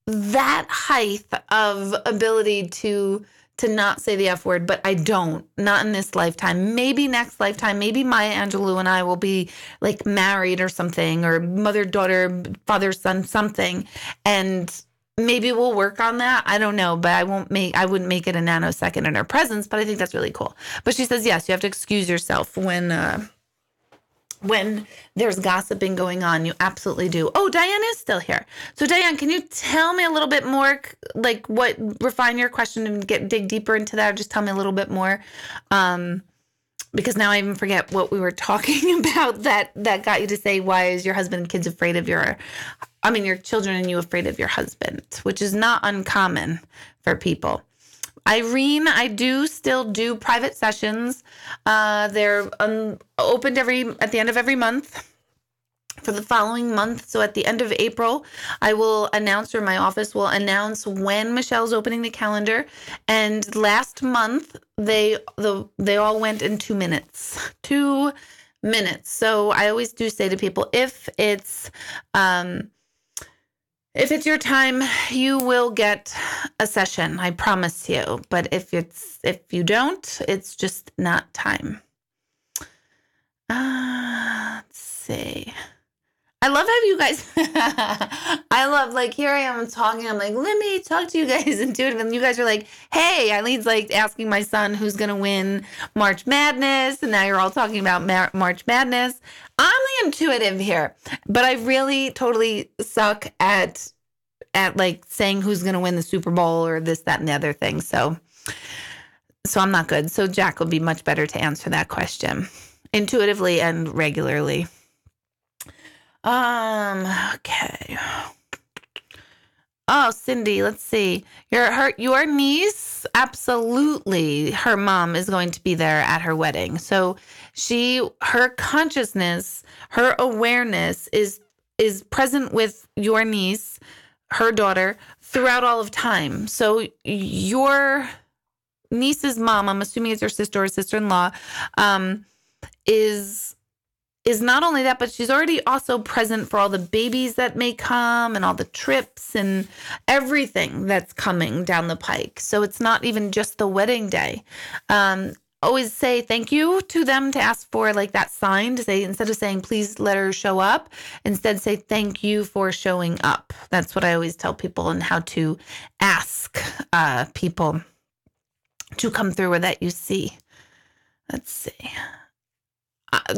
that height of ability to not say the F word, but I don't, not in this lifetime. Maybe next lifetime, maybe Maya Angelou and I will be like married or something, or mother, daughter, father, son, something. And maybe we'll work on that. I don't know, but I wouldn't make it a nanosecond in her presence, but I think that's really cool. But she says, yes, you have to excuse yourself when there's gossiping going on. You absolutely do. Oh, Diane is still here. So Diane, can you tell me a little bit more, like refine your question and dig deeper into that, or just tell me a little bit more? Because now I even forget what we were talking about that got you to say, why is your husband and kids afraid of your children and you afraid of your husband, which is not uncommon for people. Irene, I do still do private sessions. They're opened at the end of every month for the following month. So at the end of April, I will announce, or my office will announce, when Michelle's opening the calendar. And last month, they all went in 2 minutes. 2 minutes. So I always do say to people, if If it's your time, you will get a session, I promise you. But if you don't, it's just not time. Let's see. I love how you guys, I love, like, here I am talking. I'm like, let me talk to you guys intuitive. And you guys are like, hey, Eileen's like asking my son who's going to win March Madness. And now you're all talking about March Madness. I'm the intuitive here, but I really totally suck at like saying who's going to win the Super Bowl or this, that, and the other thing. So I'm not good. So Jack will be much better to answer that question intuitively and regularly. Okay. Oh, Cindy, let's see. Your niece, absolutely, her mom is going to be there at her wedding. So her consciousness, her awareness is present with your niece, her daughter, throughout all of time. So your niece's mom, I'm assuming it's her sister or sister-in-law, is not only that, but she's already also present for all the babies that may come and all the trips and everything that's coming down the pike. So it's not even just the wedding day. Always say thank you to them, to ask for like that sign, to say, instead of saying, please let her show up, instead say thank you for showing up. That's what I always tell people, and how to ask people to come through, or that you see. Let's see.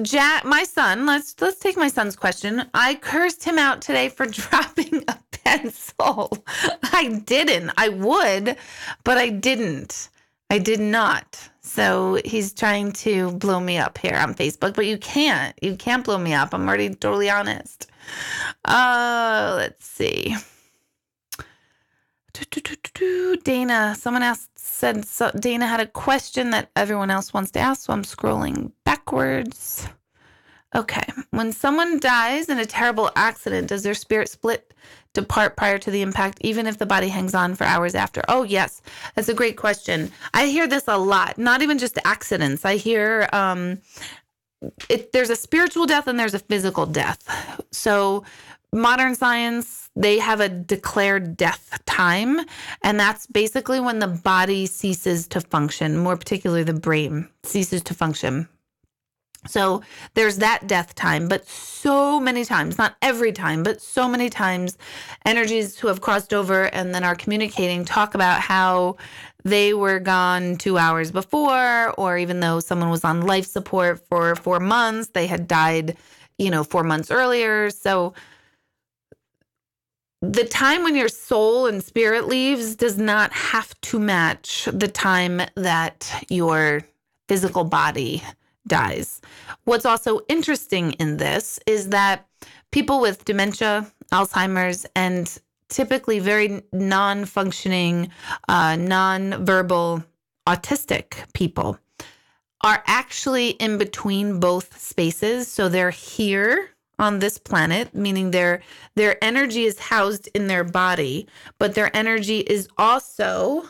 Jack, my son, let's take my son's question. I cursed him out today for dropping a pencil. I didn't. I would, but I didn't. I did not. So he's trying to blow me up here on Facebook, but you can't. You can't blow me up. I'm already totally honest. Let's see. Dana, someone said Dana had a question that everyone else wants to ask, so I'm scrolling backwards. Okay. When someone dies in a terrible accident, does their spirit split, depart prior to the impact, even if the body hangs on for hours after? Oh, yes. That's a great question. I hear this a lot, not even just accidents. I hear there's a spiritual death and there's a physical death. So modern science, they have a declared death time, and that's basically when the body ceases to function, more particularly the brain ceases to function. So there's that death time, but so many times, not every time, but so many times, energies who have crossed over and then are communicating talk about how they were gone 2 hours before, or even though someone was on life support for 4 months, they had died, 4 months earlier. So the time when your soul and spirit leaves does not have to match the time that your physical body dies. What's also interesting in this is that people with dementia, Alzheimer's, and typically very non-functioning, non-verbal autistic people are actually in between both spaces. So they're here on this planet, meaning their energy is housed in their body, but their energy is also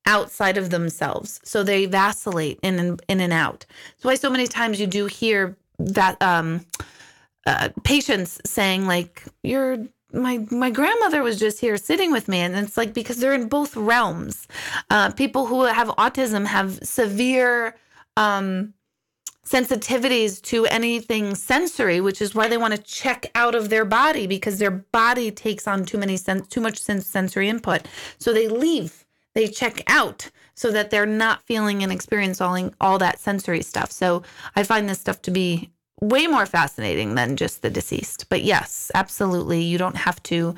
outside of themselves. So they vacillate in and out. That's why so many times you do hear that patients saying like, my grandmother was just here sitting with me. And it's like, because they're in both realms. People who have autism have severe sensitivities to anything sensory, which is why they want to check out of their body, because their body takes on too much sensory input. So they leave. They check out so that they're not feeling and experiencing all that sensory stuff. So I find this stuff to be way more fascinating than just the deceased. But yes, absolutely, you don't have to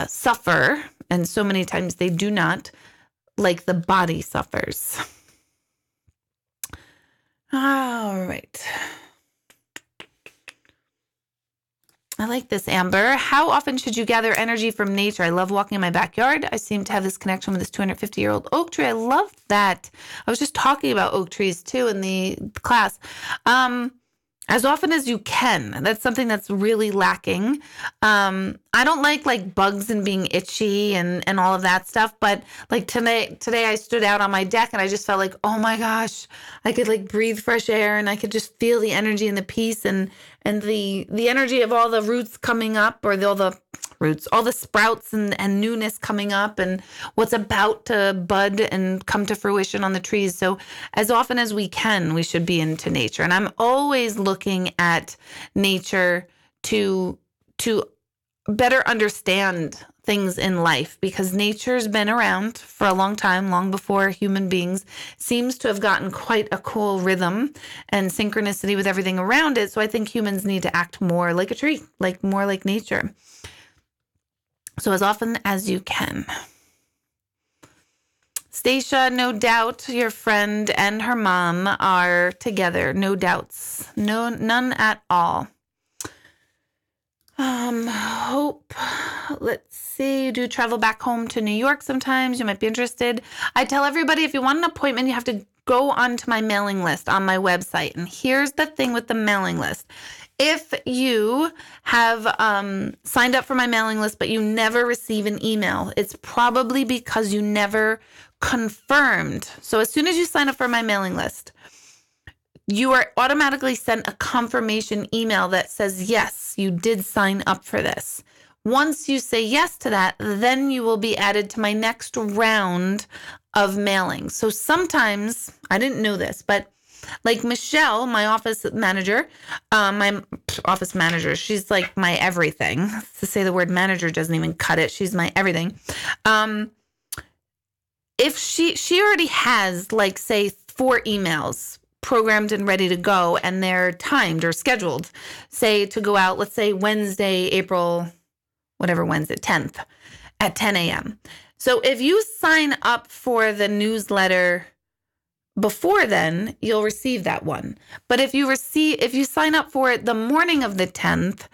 suffer. And so many times they do not, like the body suffers. All right. I like this, Amber. How often should you gather energy from nature? I love walking in my backyard. I seem to have this connection with this 250-year-old oak tree. I love that. I was just talking about oak trees too in the class. As often as you can. That's something that's really lacking. I don't like bugs and being itchy and all of that stuff. But like today I stood out on my deck and I just felt like, oh my gosh, I could like breathe fresh air and I could just feel the energy and the peace and the energy of all the roots coming up, or all the roots, all the sprouts and newness coming up and what's about to bud and come to fruition on the trees. So as often as we can, we should be into nature. And I'm always looking at nature to better understand things in life, because nature's been around for a long time, long before human beings, seems to have gotten quite a cool rhythm and synchronicity with everything around it. So I think humans need to act more like a tree, like more like nature. So as often as you can. Stacia, no doubt your friend and her mom are together. No doubts. None at all. Hope, let's see, do travel back home to New York sometimes. You might be interested. I tell everybody, if you want an appointment, you have to go onto my mailing list on my website. And here's the thing with the mailing list. If you have signed up for my mailing list, but you never receive an email, it's probably because you never confirmed. So as soon as you sign up for my mailing list, you are automatically sent a confirmation email that says, yes, you did sign up for this. Once you say yes to that, then you will be added to my next round of mailings. So sometimes, I didn't know this, but like Michelle, my office manager, she's like my everything. To say the word manager doesn't even cut it. She's my everything. If she already has, like, say, 4 emails programmed and ready to go, and they're timed or scheduled, say, to go out, let's say Wednesday, April, whatever Wednesday, 10th at 10 a.m. So if you sign up for the newsletter before then, you'll receive that one. But if you sign up for it the morning of the 10th,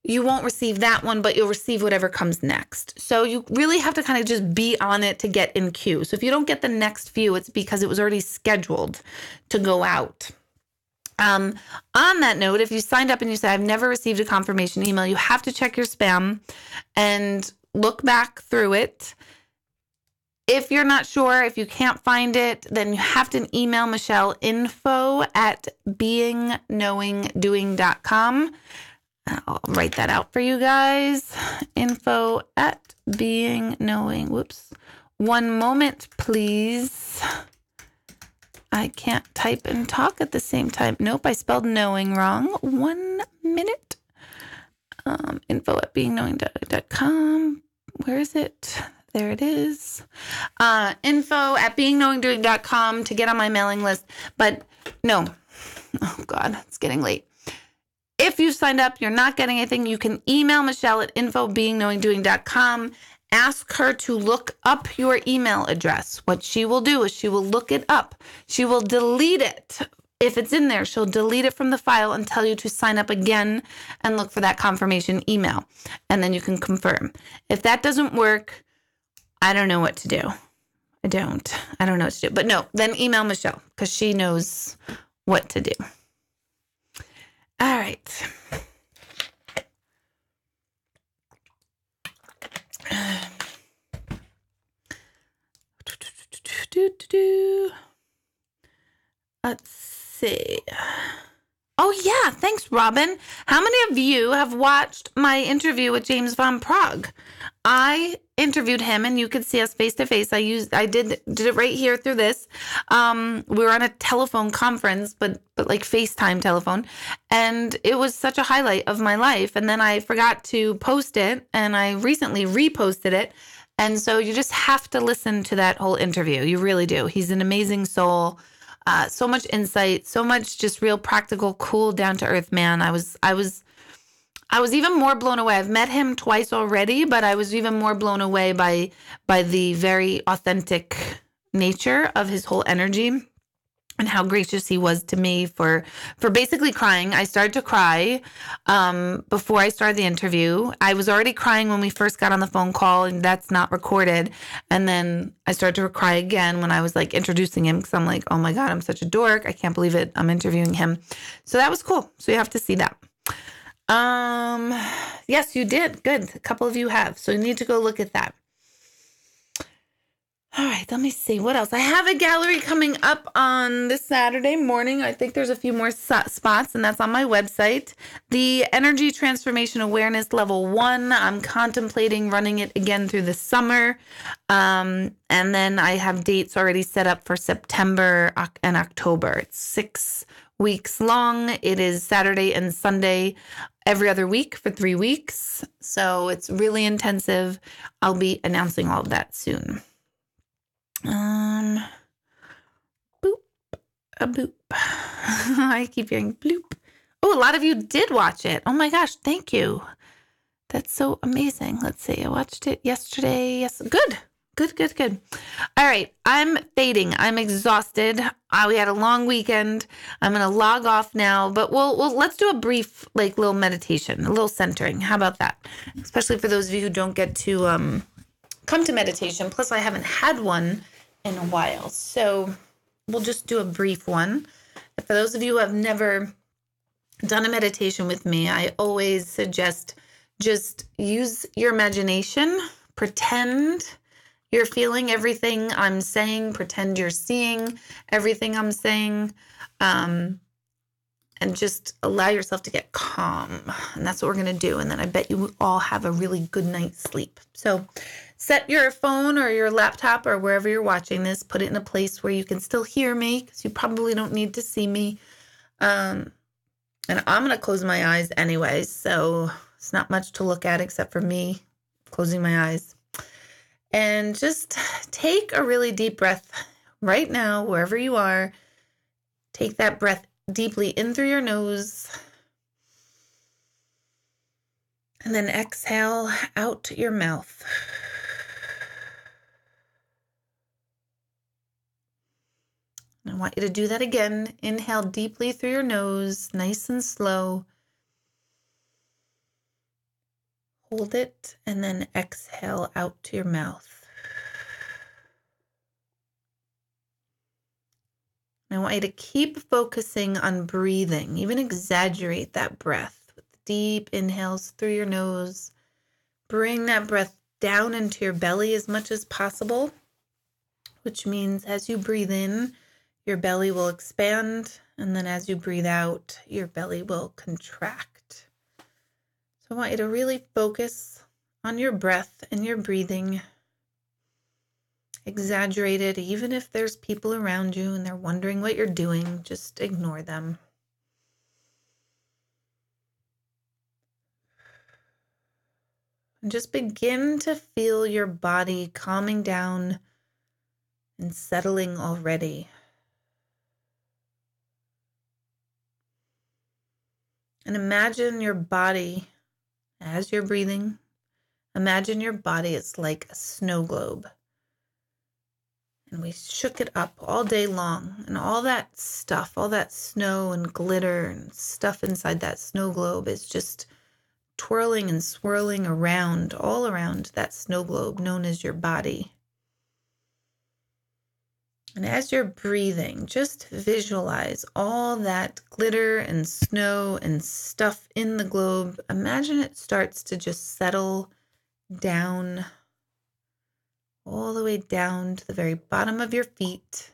you won't receive that one, but you'll receive whatever comes next. So you really have to kind of just be on it to get in queue. So if you don't get the next few, it's because it was already scheduled to go out. On that note, if you signed up and you say, I've never received a confirmation email, you have to check your spam and look back through it. If you're not sure, if you can't find it, then you have to email Michelle, info@beingknowingdoing.com. I'll write that out for you guys. info@beingknowing. Whoops. One moment, please. I can't type and talk at the same time. Nope, I spelled knowing wrong. 1 minute. Info@beingknowingdoing.com. Where is it? There it is. Info@beingknowingdoing.com to get on my mailing list. But no. Oh, God, it's getting late. If you signed up, you're not getting anything, you can email Michelle at info@beingknowingdoing.com. Ask her to look up your email address. What she will do is she will look it up. She will delete it. If it's in there, she'll delete it from the file and tell you to sign up again and look for that confirmation email. And then you can confirm. If that doesn't work, I don't know what to do. I don't know what to do. But no, then email Michelle because she knows what to do. All right. Let's see. Oh, yeah. Thanks, Robin. How many of you have watched my interview with James Van Praagh? I interviewed him, and you could see us face to face. I did it right here through this. We were on a telephone conference, but like FaceTime telephone, and it was such a highlight of my life. And then I forgot to post it, and I recently reposted it. And so you just have to listen to that whole interview. You really do. He's an amazing soul. So much insight, so much just real practical, cool, down to earth man. I was even more blown away. I've met him twice already, but I was even more blown away by the very authentic nature of his whole energy and how gracious he was to me for basically crying. I started to cry before I started the interview. I was already crying when we first got on the phone call, and that's not recorded. And then I started to cry again when I was like introducing him, because I'm like, oh my God, I'm such a dork. I can't believe it. I'm interviewing him. So that was cool. So you have to see that. Yes, you did. Good. A couple of you have. So you need to go look at that. All right, let me see. What else? I have a gallery coming up on this Saturday morning. I think there's a few more spots, and that's on my website. The Energy Transformation Awareness Level 1. I'm contemplating running it again through the summer. And then I have dates already set up for September and October. It's 6 weeks long. It is Saturday and Sunday every other week for 3 weeks. So it's really intensive. I'll be announcing all of that soon. Boop, a boop. I keep hearing bloop. Oh, a lot of you did watch it. Oh my gosh, thank you. That's so amazing. Let's see. I watched it yesterday. Yes, good. All right, I'm fading. I'm exhausted. We had a long weekend. I'm gonna log off now, but we'll let's do a brief little meditation, a little centering. How about that? Especially for those of you who don't get to come to meditation. Plus, I haven't had one in a while. So we'll just do a brief one. For those of you who have never done a meditation with me, I always suggest just use your imagination, pretend you're feeling everything I'm saying, pretend you're seeing everything I'm saying, and just allow yourself to get calm. And that's what we're going to do. And then I bet you all have a really good night's sleep. So set your phone or your laptop or wherever you're watching this, put it in a place where you can still hear me because you probably don't need to see me. And I'm going to close my eyes anyway, so it's not much to look at except for me closing my eyes. And just take a really deep breath right now, wherever you are. Take that breath deeply in through your nose. And then exhale out your mouth. I want you to do that again. Inhale deeply through your nose, nice and slow. Hold it, and then exhale out to your mouth. I want you to keep focusing on breathing, even exaggerate that breath with deep inhales through your nose. Bring that breath down into your belly as much as possible, which means as you breathe in, your belly will expand, and then as you breathe out, your belly will contract. So I want you to really focus on your breath and your breathing. Exaggerate it, even if there's people around you and they're wondering what you're doing, just ignore them. And just begin to feel your body calming down and settling already. And imagine your body, as you're breathing, imagine your body is like a snow globe. And we shook it up all day long. And all that stuff, all that snow and glitter and stuff inside that snow globe is just twirling and swirling around, all around that snow globe known as your body. And as you're breathing, just visualize all that glitter and snow and stuff in the globe. Imagine it starts to just settle down, all the way down to the very bottom of your feet.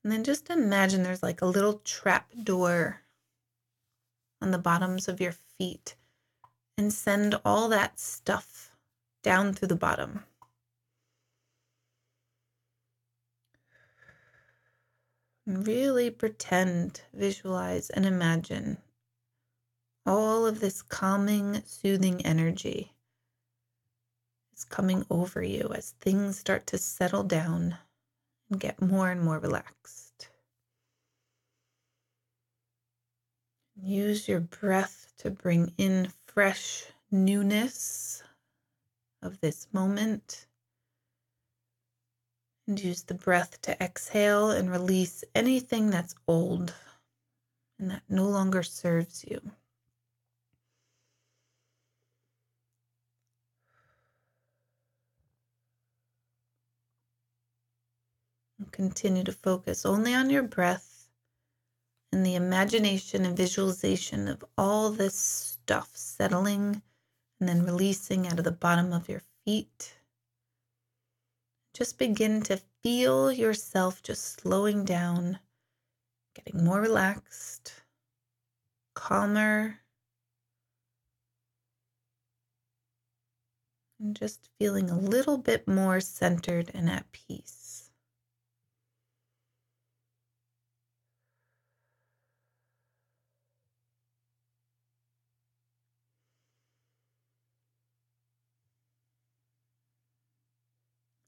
And then just imagine there's like a little trap door on the bottoms of your feet, and send all that stuff down through the bottom. And really pretend, visualize, and imagine all of this calming, soothing energy is coming over you as things start to settle down and get more and more relaxed. Use your breath to bring in fresh newness of this moment. And use the breath to exhale and release anything that's old and that no longer serves you. And continue to focus only on your breath in the imagination and visualization of all this stuff settling and then releasing out of the bottom of your feet. Just begin to feel yourself just slowing down, getting more relaxed, calmer, and just feeling a little bit more centered and at peace.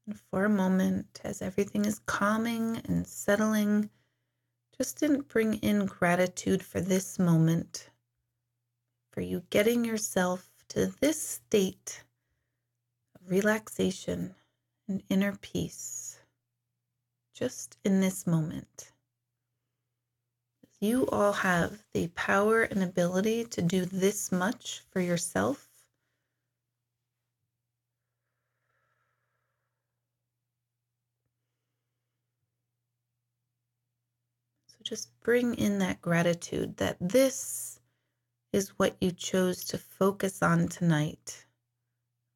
And for a moment, as everything is calming and settling, just bring in gratitude for this moment, for you getting yourself to this state of relaxation and inner peace, just in this moment. You all have the power and ability to do this much for yourself. So just bring in that gratitude that this is what you chose to focus on tonight,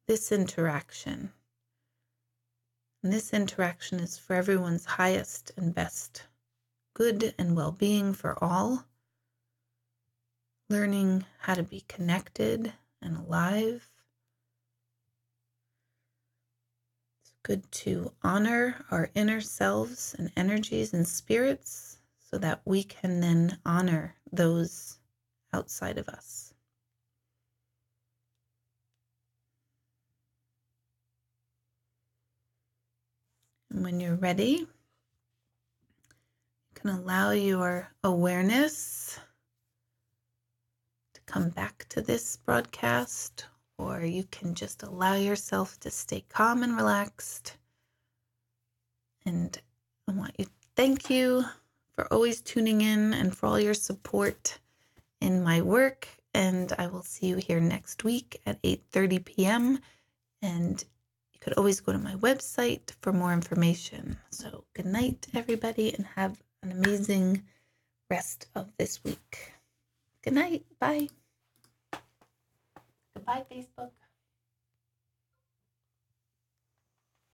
this interaction. And this interaction is for everyone's highest and best good and well-being for all, learning how to be connected and alive. It's good to honor our inner selves and energies and spirits so that we can then honor those outside of us. And when you're ready, you can allow your awareness to come back to this broadcast, or you can just allow yourself to stay calm and relaxed. And I want to thank you for always tuning in and for all your support in my work. And I will see you here next week at 8:30 p.m. And you could always go to my website for more information. So good night, everybody, and have an amazing rest of this week. Good night. Bye. Goodbye, Facebook.